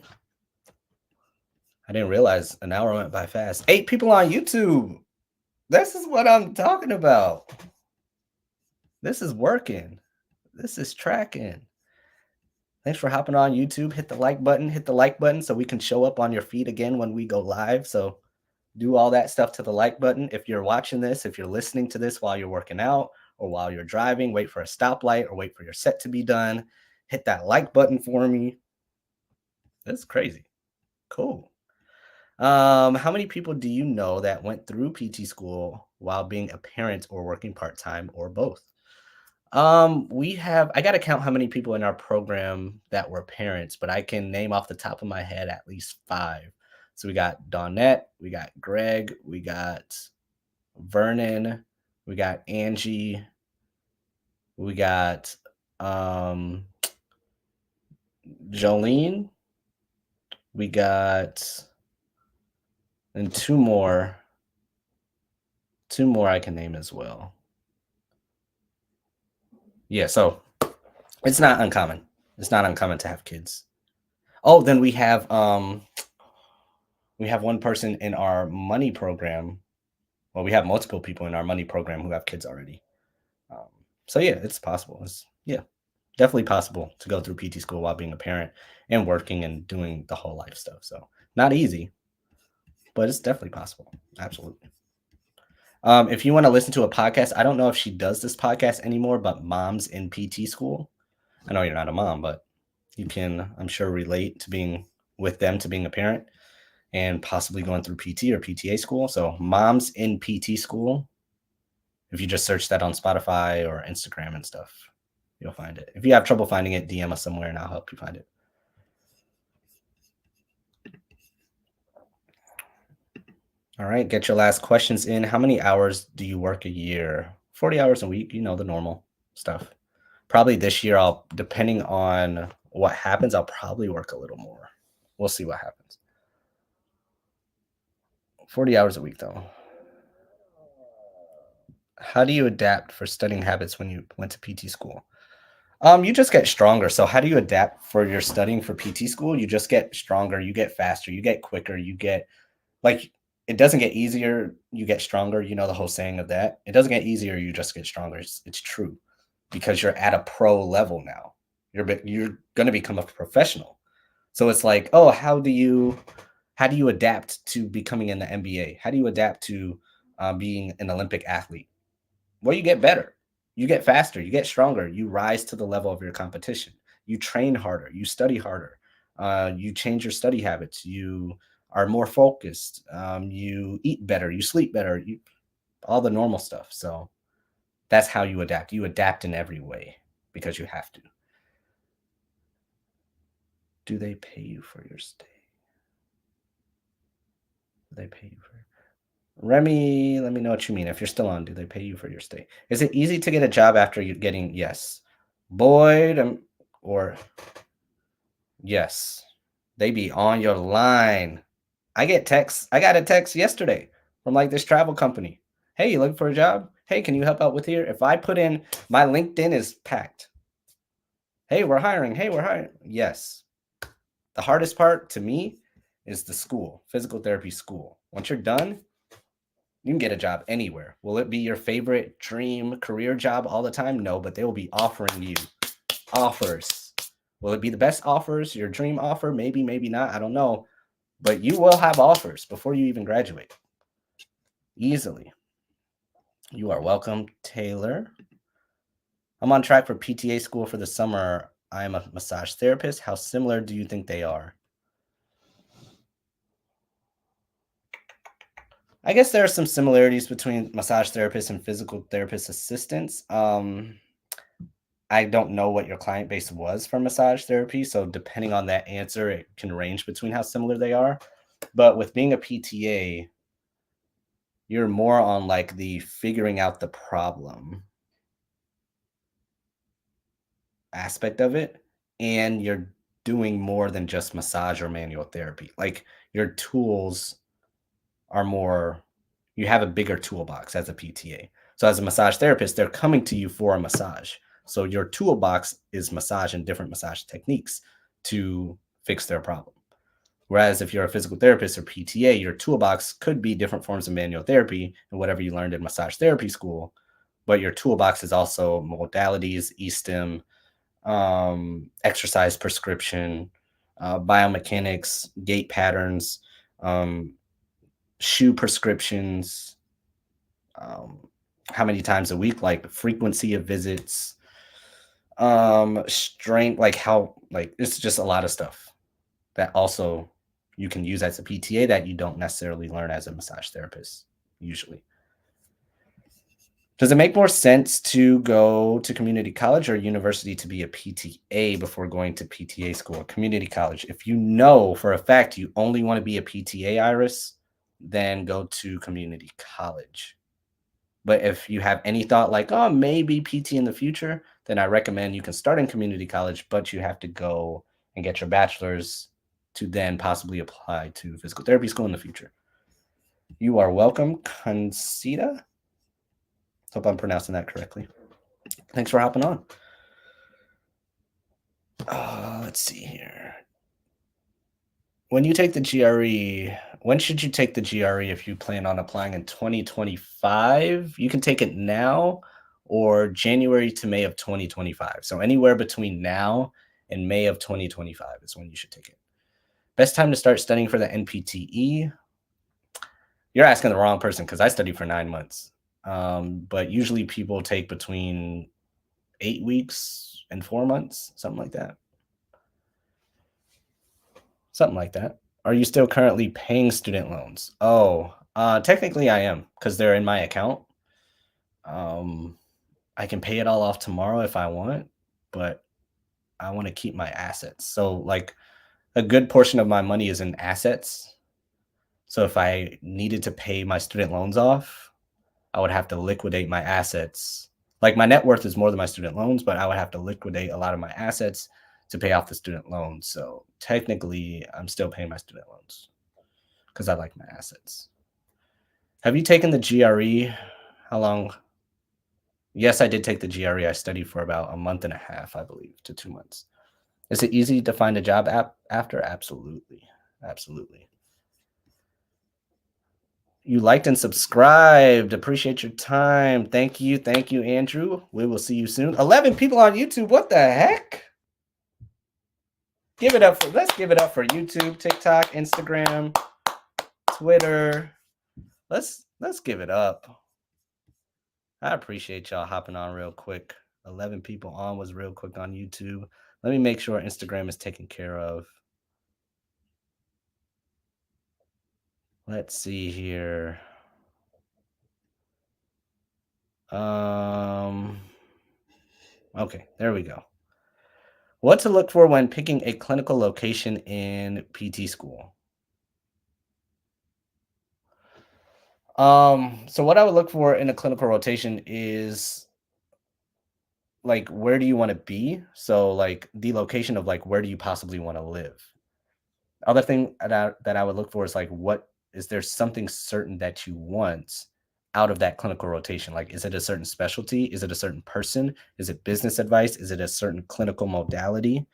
I didn't realize an hour went by fast. 8 people on YouTube. This is what I'm talking about. This is working. This is tracking. Thanks for hopping on YouTube. Hit the like button so we can show up on your feed again when we go live. So do all that stuff to the like button. If you're watching this, if you're listening to this while you're working out or while you're driving, wait for a stoplight or wait for your set to be done, hit that like button for me. That's crazy. Cool. How many people do you know that went through PT school while being a parent or working part-time or both? I got to count how many people in our program that were parents, but I can name off the top of my head at least 5. So we got Dawnette, we got Greg, we got Vernon, we got Angie, we got Jolene, we got, and 2 more. 2 more I can name as well. Yeah, so it's not uncommon. It's not uncommon to have kids. Oh, then we have one person in our money program. Well, we have multiple people in our money program who have kids already. So yeah, it's possible. definitely possible to go through PT school while being a parent and working and doing the whole life stuff. So not easy, but it's definitely possible. Absolutely. If you want to listen to a podcast, I don't know if she does this podcast anymore, but Moms in PT School. I know you're not a mom, but you can, I'm sure, relate to being with them, to being a parent, and possibly going through PT or PTA school. So, Moms in PT School. If you just search that on Spotify or Instagram and stuff, you'll find it. If you have trouble finding it, DM us somewhere and I'll help you find it. All right, get your last questions in. How many hours do you work a year? 40 hours a week, you know, the normal stuff. Probably this year, depending on what happens, I'll probably work a little more. We'll see what happens. 40 hours a week, though. How do you adapt for studying habits when you went to PT school? You just get stronger. So how do you adapt for your studying for PT school? You just get stronger, you get faster, you get quicker, you get like it doesn't get easier, you get stronger. You know the whole saying of that. It doesn't get easier, you just get stronger. It's true because you're at a pro level now. You're going to become a professional. So it's like, oh, how do you adapt to becoming in the NBA? How do you adapt to being an Olympic athlete? Well, you get better, you get faster, you get stronger, you rise to the level of your competition, you train harder, you study harder, you change your study habits, you are more focused, you eat better, you sleep better, all the normal stuff. So that's how you adapt. You adapt in every way because you have to. Do they pay you for your stay? Do they pay you for Remy, let me know what you mean. If you're still on, do they pay you for your stay? Is it easy to get a job after you getting yes? Boyd, or yes, they be on your line. I get texts. I got a text yesterday from like this travel company. Hey, you looking for a job? Hey, can you help out with here? If I put in my LinkedIn is packed. Hey, we're hiring. Hey, we're hiring. Yes. The hardest part to me is the school, physical therapy school. Once you're done, you can get a job anywhere. Will it be your favorite dream career job all the time? No, but they will be offering you offers. Will it be the best offers, your dream offer? Maybe, maybe not. I don't know. But you will have offers before you even graduate. Easily. You are welcome, Taylor. I'm on track for PTA school for the summer. I am a massage therapist. How similar do you think they are? I guess there are some similarities between massage therapists and physical therapist assistants. I don't know what your client base was for massage therapy, so depending on that answer, it can range between how similar they are. But with being a PTA, you're more on like the figuring out the problem aspect of it, and you're doing more than just massage or manual therapy. Like your tools are more, you have a bigger toolbox as a PTA. So as a massage therapist, they're coming to you for a massage. So your toolbox is massage and different massage techniques to fix their problem. Whereas if you're a physical therapist or PTA, your toolbox could be different forms of manual therapy and whatever you learned in massage therapy school, but your toolbox is also modalities, e-stim, exercise prescription, biomechanics, gait patterns, shoe prescriptions, how many times a week, like frequency of visits, strength, like how, like it's just a lot of stuff that also you can use as a PTA that you don't necessarily learn as a massage therapist usually. Does it make more sense to go to community college or university to be a PTA before going to PTA school? Community college. If you know for a fact you only want to be a PTA, Iris, then go to community college. But if you have any thought like, oh, maybe PT in the future, then I recommend you can start in community college, but you have to go and get your bachelor's to then possibly apply to physical therapy school in the future. You are welcome, Concita. Hope I'm pronouncing that correctly. Thanks for hopping on. Let's see here. When you take the GRE, when should you take the GRE if you plan on applying in 2025? You can take it now, or January to May of 2025. So anywhere between now and May of 2025 is when you should take it. Best time to start studying for the NPTE? You're asking the wrong person because I studied for 9 months. But usually people take between 8 weeks and 4 months, something like that. Something like that. Are you still currently paying student loans? Oh, technically I am because they're in my account. I can pay it all off tomorrow if I want, but I want to keep my assets. So like a good portion of my money is in assets. So if I needed to pay my student loans off, I would have to liquidate my assets. Like my net worth is more than my student loans, but I would have to liquidate a lot of my assets to pay off the student loans. So technically, I'm still paying my student loans because I like my assets. Have you taken the GRE? How long? Yes, I did take the GRE. I studied for about a month and a half, I believe, to 2 months. Is it easy to find a job after? Absolutely. Absolutely. You liked and subscribed. Appreciate your time. Thank you. Thank you, Andrew. We will see you soon. 11 people on YouTube. What the heck? Let's give it up for YouTube, TikTok, Instagram, Twitter. Let's give it up. I appreciate y'all hopping on real quick. 11 people on was real quick on YouTube. Let me make sure Instagram is taken care of. Let's see here. Okay, there we go. What to look for when picking a clinical location in PT school? So what I would look for in a clinical rotation is like where do you want to be? So like the location of like where do you possibly want to live? Other thing that I would look for is like what is there something certain that you want out of that clinical rotation? Like is it a certain specialty? Is it a certain person? Is it business advice? Is it a certain clinical modality?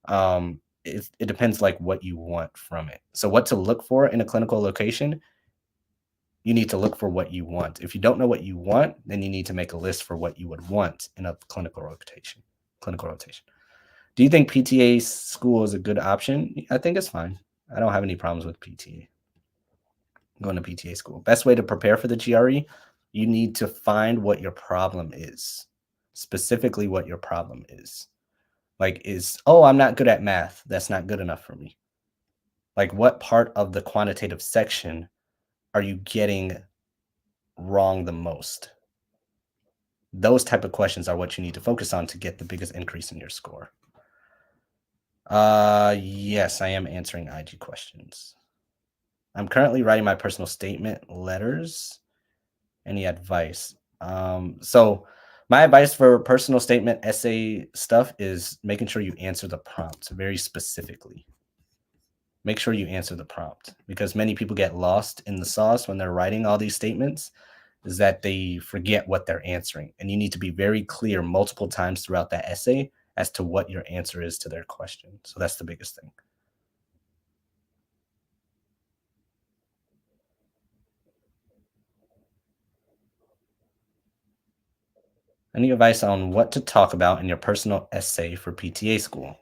It depends like what you want from it. So what to look for in a clinical location, you need to look for what you want. If you don't know what you want, then you need to make a list for what you would want in a clinical rotation. Do you think PTA school is a good option? I think it's fine. I don't have any problems with PTA. Going to PTA school. Best way to prepare for the GRE, you need to find what your problem is. Specifically what your problem is. Like I'm not good at math. That's not good enough for me. Like what part of the quantitative section are you getting wrong the most? Those type of questions are what you need to focus on to get the biggest increase in your score. Yes, I am answering IG questions. I'm currently writing my personal statement letters. Any advice? So my advice for personal statement essay stuff is making sure you answer the prompt very specifically. Make sure you answer the prompt because many people get lost in the sauce when they're writing all these statements is that they forget what they're answering. And you need to be very clear multiple times throughout that essay as to what your answer is to their question. So that's the biggest thing. Any advice on what to talk about in your personal essay for PTA school?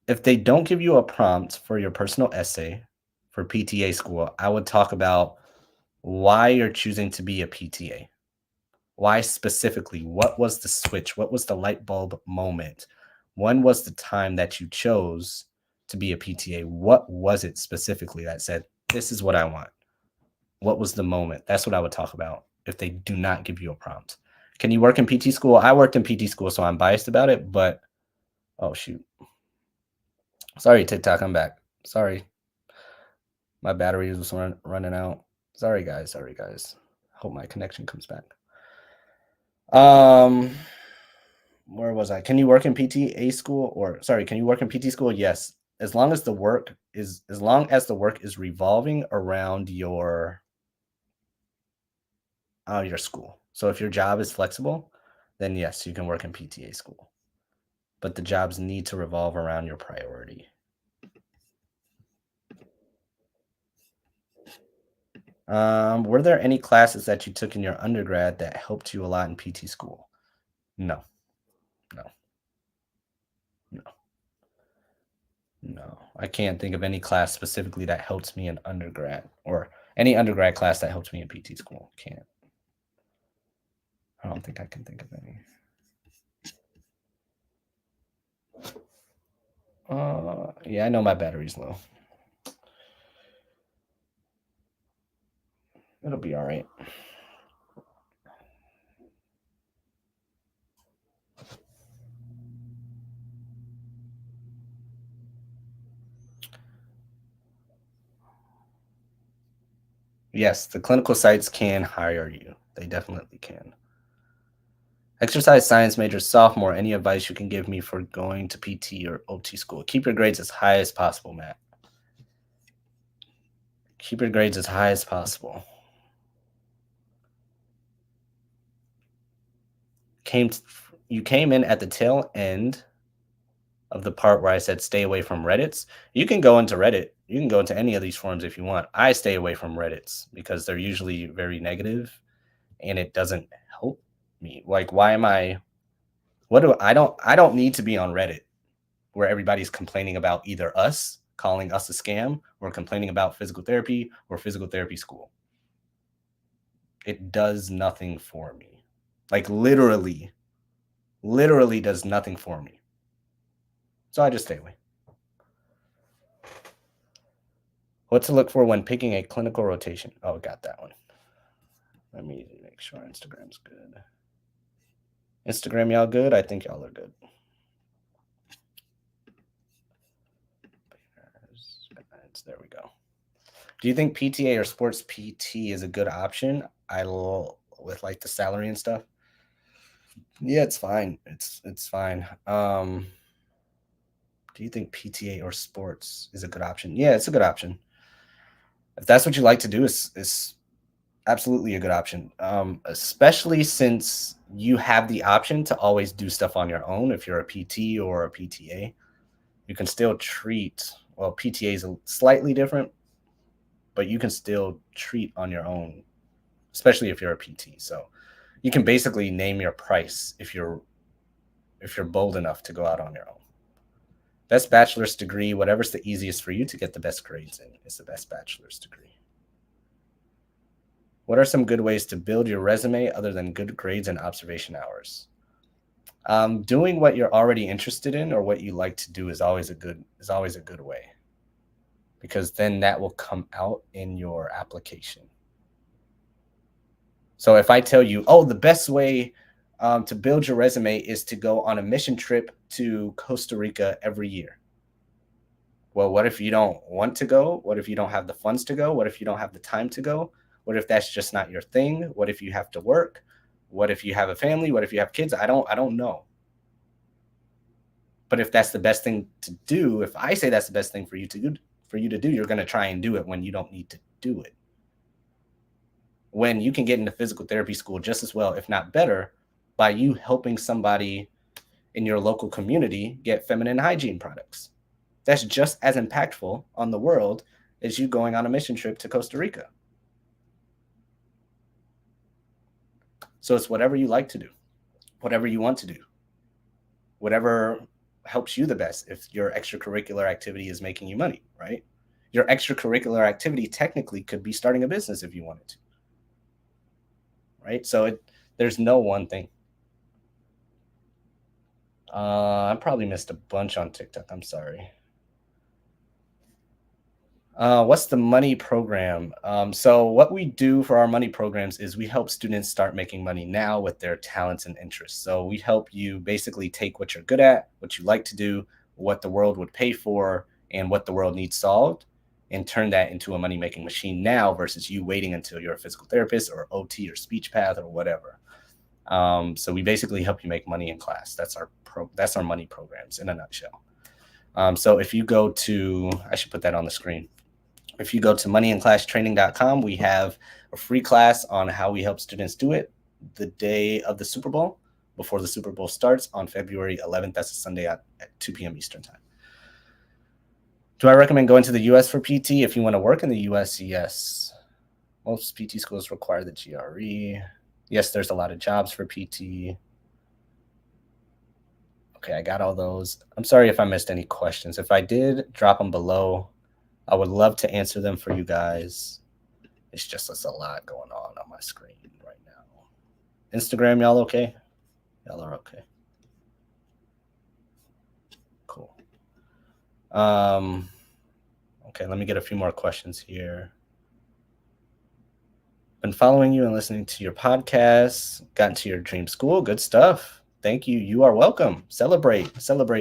If they don't give you a prompt for your personal essay for PTA school, I would talk about why you're choosing to be a PTA. Why specifically? What was the switch? What was the light bulb moment? When was the time that you chose to be a PTA? What was it specifically that said, this is what I want? What was the moment? That's what I would talk about if they do not give you a prompt. Can you work in PT school? I worked in PT school, so I'm biased about it, but oh, shoot. Sorry, TikTok, I'm back. Sorry. My battery was running out. Sorry, guys. Hope my connection comes back. Where was I? Can you work in PTA school can you work in PT school? Yes. As long as the work is revolving around your school. So if your job is flexible, then yes, you can work in PTA school. But the jobs need to revolve around your priority. Were there any classes that you took in your undergrad that helped you a lot in PT school? No, no, no, no. I can't think of any class specifically that helped me in undergrad or any undergrad class that helped me in PT school. Can't. I don't think I can think of any. Yeah, I know my battery's low. It'll be all right. Yes, the clinical sites can hire you. They definitely can. Exercise science major sophomore. Any advice you can give me for going to PT or OT school? Keep your grades as high as possible, Matt. Keep your grades as high as possible. You came in at the tail end of the part where I said stay away from Reddits. You can go into Reddit. You can go into any of these forums if you want. I stay away from Reddits because they're usually very negative and it doesn't help me. Like, why am I I don't need to be on Reddit where everybody's complaining about either us calling us a scam or complaining about physical therapy or physical therapy school. It does nothing for me. Like literally does nothing for me. So I just stay away. What to look for when picking a clinical rotation? Oh, got that one. Let me make sure Instagram's good. Instagram, y'all good? I think y'all are good. There we go. Do you think PTA or sports PT is a good option? With like the salary and stuff. Yeah, it's fine. It's fine. Do you think PTA or sports is a good option? Yeah, it's a good option. If that's what you like to do, is absolutely a good option. Especially since you have the option to always do stuff on your own. If you're a PT or a PTA, you can still treat. Well, PTA is slightly different, but you can still treat on your own, especially if you're a PT. So you can basically name your price if you're bold enough to go out on your own. Best bachelor's degree, whatever's the easiest for you to get the best grades in, is the best bachelor's degree. What are some good ways to build your resume other than good grades and observation hours? Doing what you're already interested in or what you like to do is always a good way, because then that will come out in your application. So if I tell you, oh, the best way to build your resume is to go on a mission trip to Costa Rica every year. Well, what if you don't want to go? What if you don't have the funds to go? What if you don't have the time to go? What if that's just not your thing? What if you have to work? What if you have a family? What if you have kids? I don't know. But if that's the best thing to do, if I say that's the best thing for you to do, you're going to try and do it when you don't need to do it. When you can get into physical therapy school just as well, if not better, by you helping somebody in your local community get feminine hygiene products. That's just as impactful on the world as you going on a mission trip to Costa Rica. So it's whatever you like to do, whatever you want to do, whatever helps you the best. If your extracurricular activity is making you money, right? Your extracurricular activity technically could be starting a business if you wanted to, right? So there's no one thing. I probably missed a bunch on TikTok. I'm sorry. What's the money program? So what we do for our money programs is we help students start making money now with their talents and interests. So we help you basically take what you're good at, what you like to do, what the world would pay for, and what the world needs solved, and turn that into a money-making machine now versus you waiting until you're a physical therapist or OT or speech path or whatever. So we basically help you make money in class. That's our money programs in a nutshell. So if you go to, I should put that on the screen. If you go to moneyinclasstraining.com, we have a free class on how we help students do it the day of the Super Bowl, before the Super Bowl starts on February 11th. That's a Sunday at 2 p.m. Eastern time. Do I recommend going to the U.S. for PT? If you want to work in the U.S., yes. Most PT schools require the GRE. Yes, there's a lot of jobs for PT. Okay, I got all those. I'm sorry if I missed any questions. If I did, drop them below. I would love to answer them for you guys. It's just there's a lot going on my screen right now. Instagram, y'all okay? Y'all are okay. Cool. Okay, let me get a few more questions here. Been following you and listening to your podcast. Got into your dream school. Good stuff. Thank you. You are welcome. Celebrate,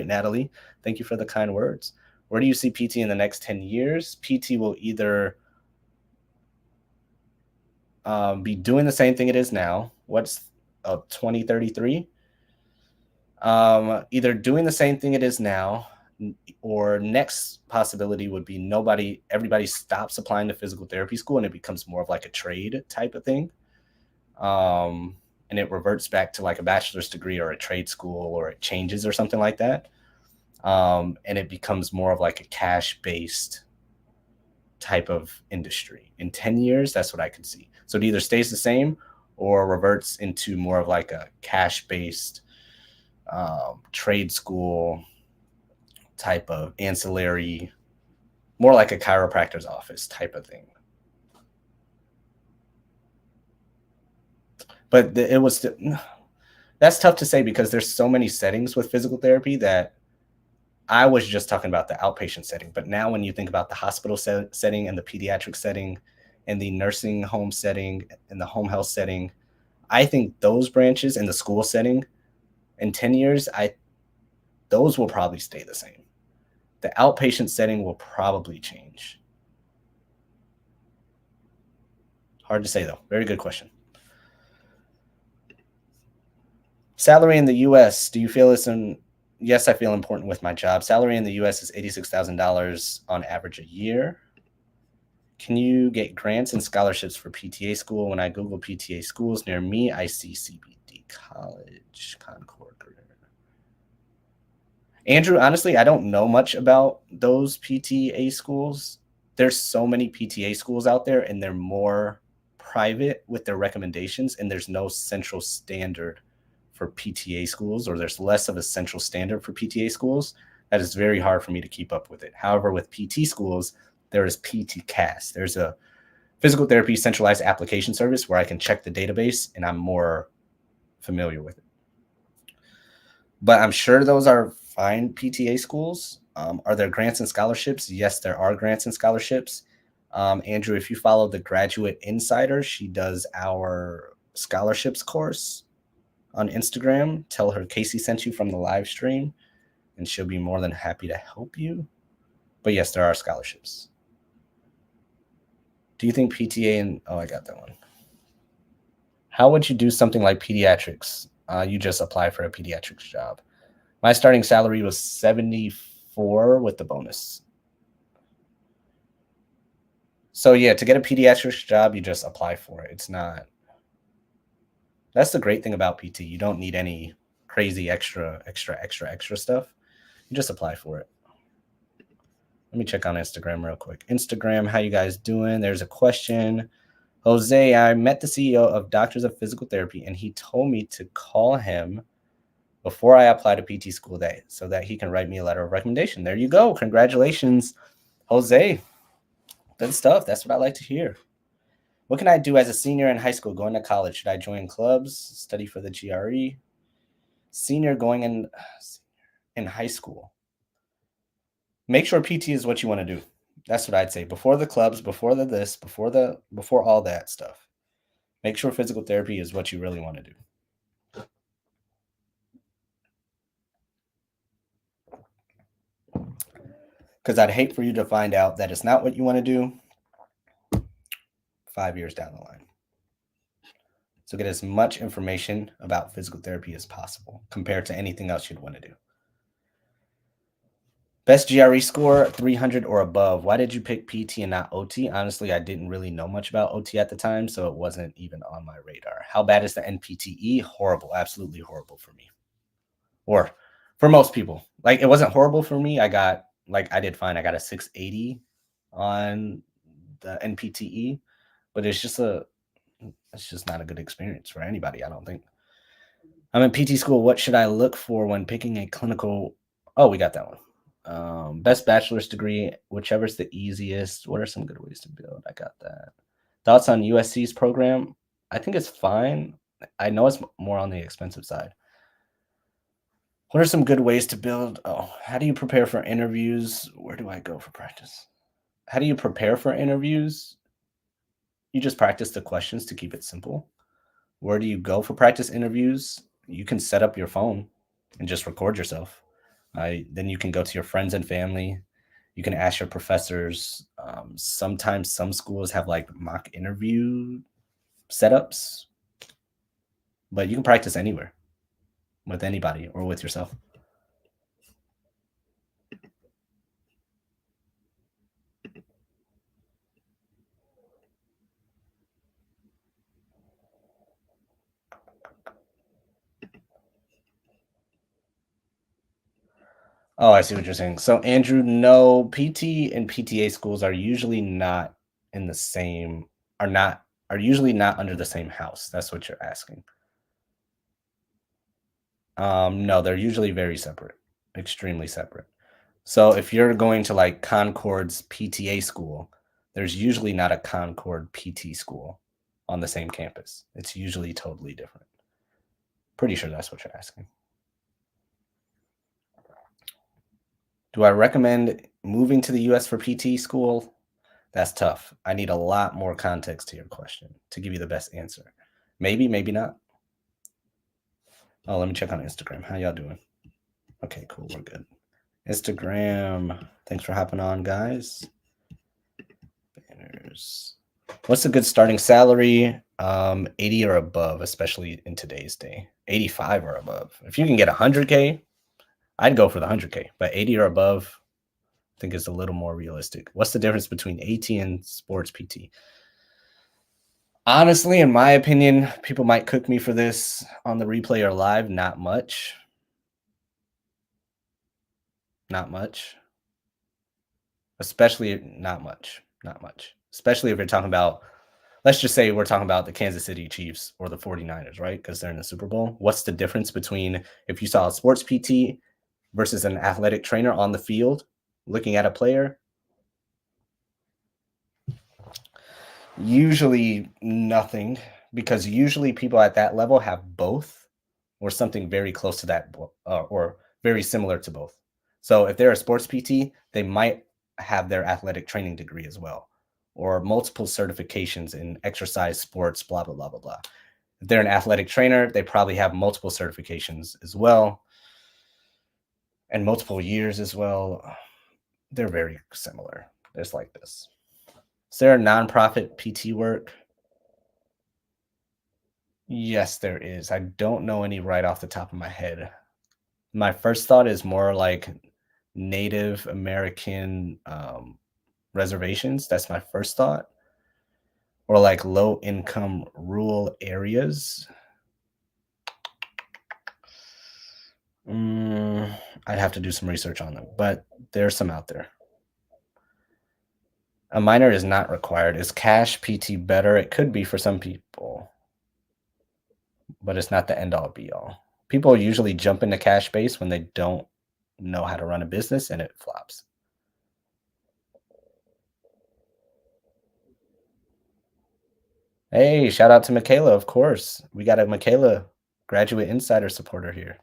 Natalie. Thank you for the kind words. Where do you see PT in the next 10 years? PT will either be doing the same thing it is now. What's 2033? Either doing the same thing it is now, or next possibility would be everybody stops applying to physical therapy school and it becomes more of like a trade type of thing. And it reverts back to like a bachelor's degree or a trade school, or it changes or something like that. And it becomes more of like a cash-based type of industry. In 10 years, that's what I can see. So it either stays the same or reverts into more of like a cash-based trade school type of ancillary, more like a chiropractor's office type of thing. But that's tough to say because there's so many settings with physical therapy that I was just talking about the outpatient setting. But now when you think about the hospital setting and the pediatric setting and the nursing home setting and the home health setting, I think those branches in the school setting in 10 years, those will probably stay the same. The outpatient setting will probably change. Hard to say though. Very good question. Salary in the US, do you feel it's yes, I feel important with my job. Salary in the US is $86,000 on average a year. Can you get grants and scholarships for PTA school? When I Google PTA schools near me, I see CBD College, Concord. Andrew, honestly, I don't know much about those PTA schools. There's so many PTA schools out there, and they're more private with their recommendations, and there's no central standard for PTA schools, or there's less of a central standard for PTA schools. That is very hard for me to keep up with it. However, with PT schools, there is PTCAS. There's a physical therapy centralized application service where I can check the database, and I'm more familiar with it. But I'm sure those are fine PTA schools. Are there grants and scholarships? Yes, there are grants and scholarships. Andrew, if you follow the Graduate Insider, she does our scholarships course on Instagram. Tell her Casey sent you from the live stream, and she'll be more than happy to help you. But yes, there are scholarships. Do you think PTA and I got that one. How would you do something like pediatrics? You just apply for a pediatrics job. My starting salary was $74 with the bonus. So yeah, to get a pediatrics job, you just apply for it. It's not. That's the great thing about PT. You don't need any crazy extra stuff. You just apply for it. Let me check on Instagram real quick. Instagram, how you guys doing? There's a question. Jose, I met the CEO of Doctors of Physical Therapy, and he told me to call him before I apply to PT school day so that he can write me a letter of recommendation. There you go. Congratulations, Jose. Good stuff. That's what I like to hear. What can I do as a senior in high school going to college? Should I join clubs, study for the GRE? Senior going in high school. Make sure PT is what you want to do. That's what I'd say. Before the clubs, before all that stuff. Make sure physical therapy is what you really want to do. Because I'd hate for you to find out that it's not what you want to do 5 years down the line. So get as much information about physical therapy as possible compared to anything else you'd want to do. Best GRE score, 300 or above. Why did you pick PT and not OT? Honestly, I didn't really know much about OT at the time, so it wasn't even on my radar. How bad is the NPTE? Horrible, absolutely horrible for me. Or for most people. Like, it wasn't horrible for me. I did fine. I got a 680 on the NPTE, but it's just not a good experience for anybody, I don't think. I'm in PT school. What should I look for when picking a clinical? Oh, we got that one. Best bachelor's degree, whichever's the easiest. What are some good ways to build? I got that. Thoughts on USC's program? I think it's fine. I know it's more on the expensive side. What are some good ways to build? Oh, how do you prepare for interviews? Where do I go for practice? How do you prepare for interviews? You just practice the questions to keep it simple. Where do you go for practice interviews? You can set up your phone and just record yourself. Then you can go to your friends and family. You can ask your professors. Sometimes some schools have like mock interview setups, but you can practice anywhere with anybody or with yourself. Oh, I see what you're saying. So, Andrew, no, PT and PTA schools are usually not in the same, are usually not under the same house. That's what you're asking. No, they're usually very separate, extremely separate. So if you're going to like Concord's PTA school, there's usually not a Concord PT school on the same campus. It's usually totally different. Pretty sure that's what you're asking. Do I recommend moving to the US for PT school? That's tough. I need a lot more context to your question to give you the best answer. Maybe, maybe not. Oh, let me check on Instagram. How y'all doing? Okay, cool. We're good. Instagram. Thanks for hopping on, guys. Banners. What's a good starting salary? 80 or above, especially in today's day. 85 or above. If you can get 100K, I'd go for the 100K, but 80 or above, I think is a little more realistic. What's the difference between AT and sports PT? Honestly, in my opinion, people might cook me for this on the replay or live. Not much. Not much. Especially not much. Not much. Especially if you're talking about, let's just say we're talking about the Kansas City Chiefs or the 49ers, right? Because they're in the Super Bowl. What's the difference between if you saw a sports PT versus an athletic trainer on the field looking at a player? Usually nothing, because usually people at that level have both or something very close to that or very similar to both. So if they're a sports PT, they might have their athletic training degree as well, or multiple certifications in exercise, sports, blah, blah, blah, blah, blah. If they're an athletic trainer, they probably have multiple certifications as well and multiple years as well. They're very similar. It's like this. Is there a nonprofit PT work? Yes, there is. I don't know any right off the top of my head. My first thought is more like Native American reservations. That's my first thought. Or like low income rural areas. I'd have to do some research on them, but there's some out there. A minor is not required. Is cash PT better? It could be for some people, but it's not the end all be all. People usually jump into cash base when they don't know how to run a business and it flops. Hey, shout out to Michaela, of course. We got a Michaela Graduate Insider supporter here.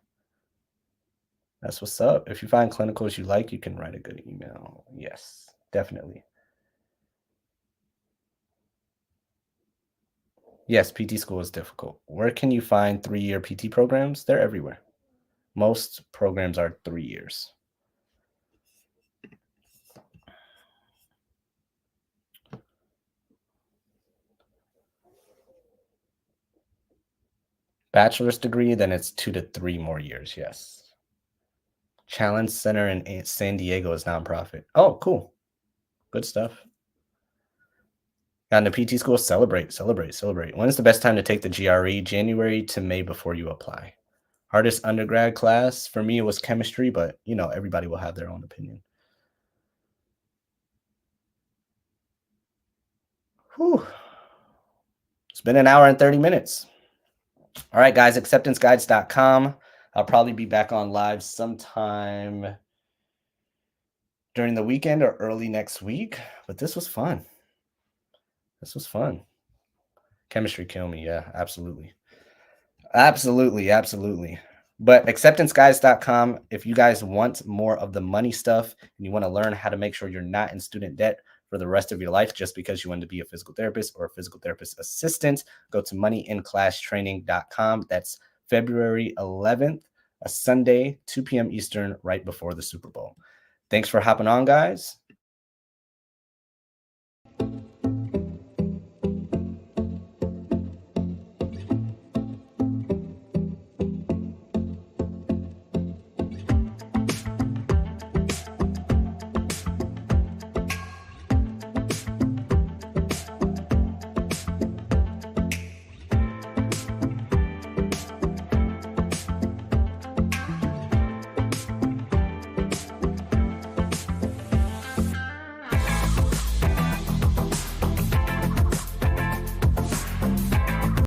That's what's up. If you find clinicals you like, you can write a good email. Yes, definitely. Yes, PT school is difficult. Where can you find 3-year PT programs? They're everywhere. Most programs are 3 years. Bachelor's degree, then it's 2 to 3 more years. Yes. Challenge Center in San Diego is nonprofit. Oh, cool. Good stuff. Got into PT school. Celebrate. When is the best time to take the GRE? January to May before you apply. Hardest undergrad class for me was chemistry, but everybody will have their own opinion. Whew. been an hour and 30 minutes. All right, guys, acceptanceguides.com. I'll probably be back on live sometime during the weekend or early next week, but this was fun. This was fun. Chemistry kill me. Yeah, absolutely. Absolutely. But acceptanceguides.com, if you guys want more of the money stuff and you want to learn how to make sure you're not in student debt for the rest of your life just because you want to be a physical therapist or a physical therapist assistant, go to moneyInClassTraining.com. That's February 11th, a Sunday, 2 p.m. Eastern, right before the Super Bowl. Thanks for hopping on, guys.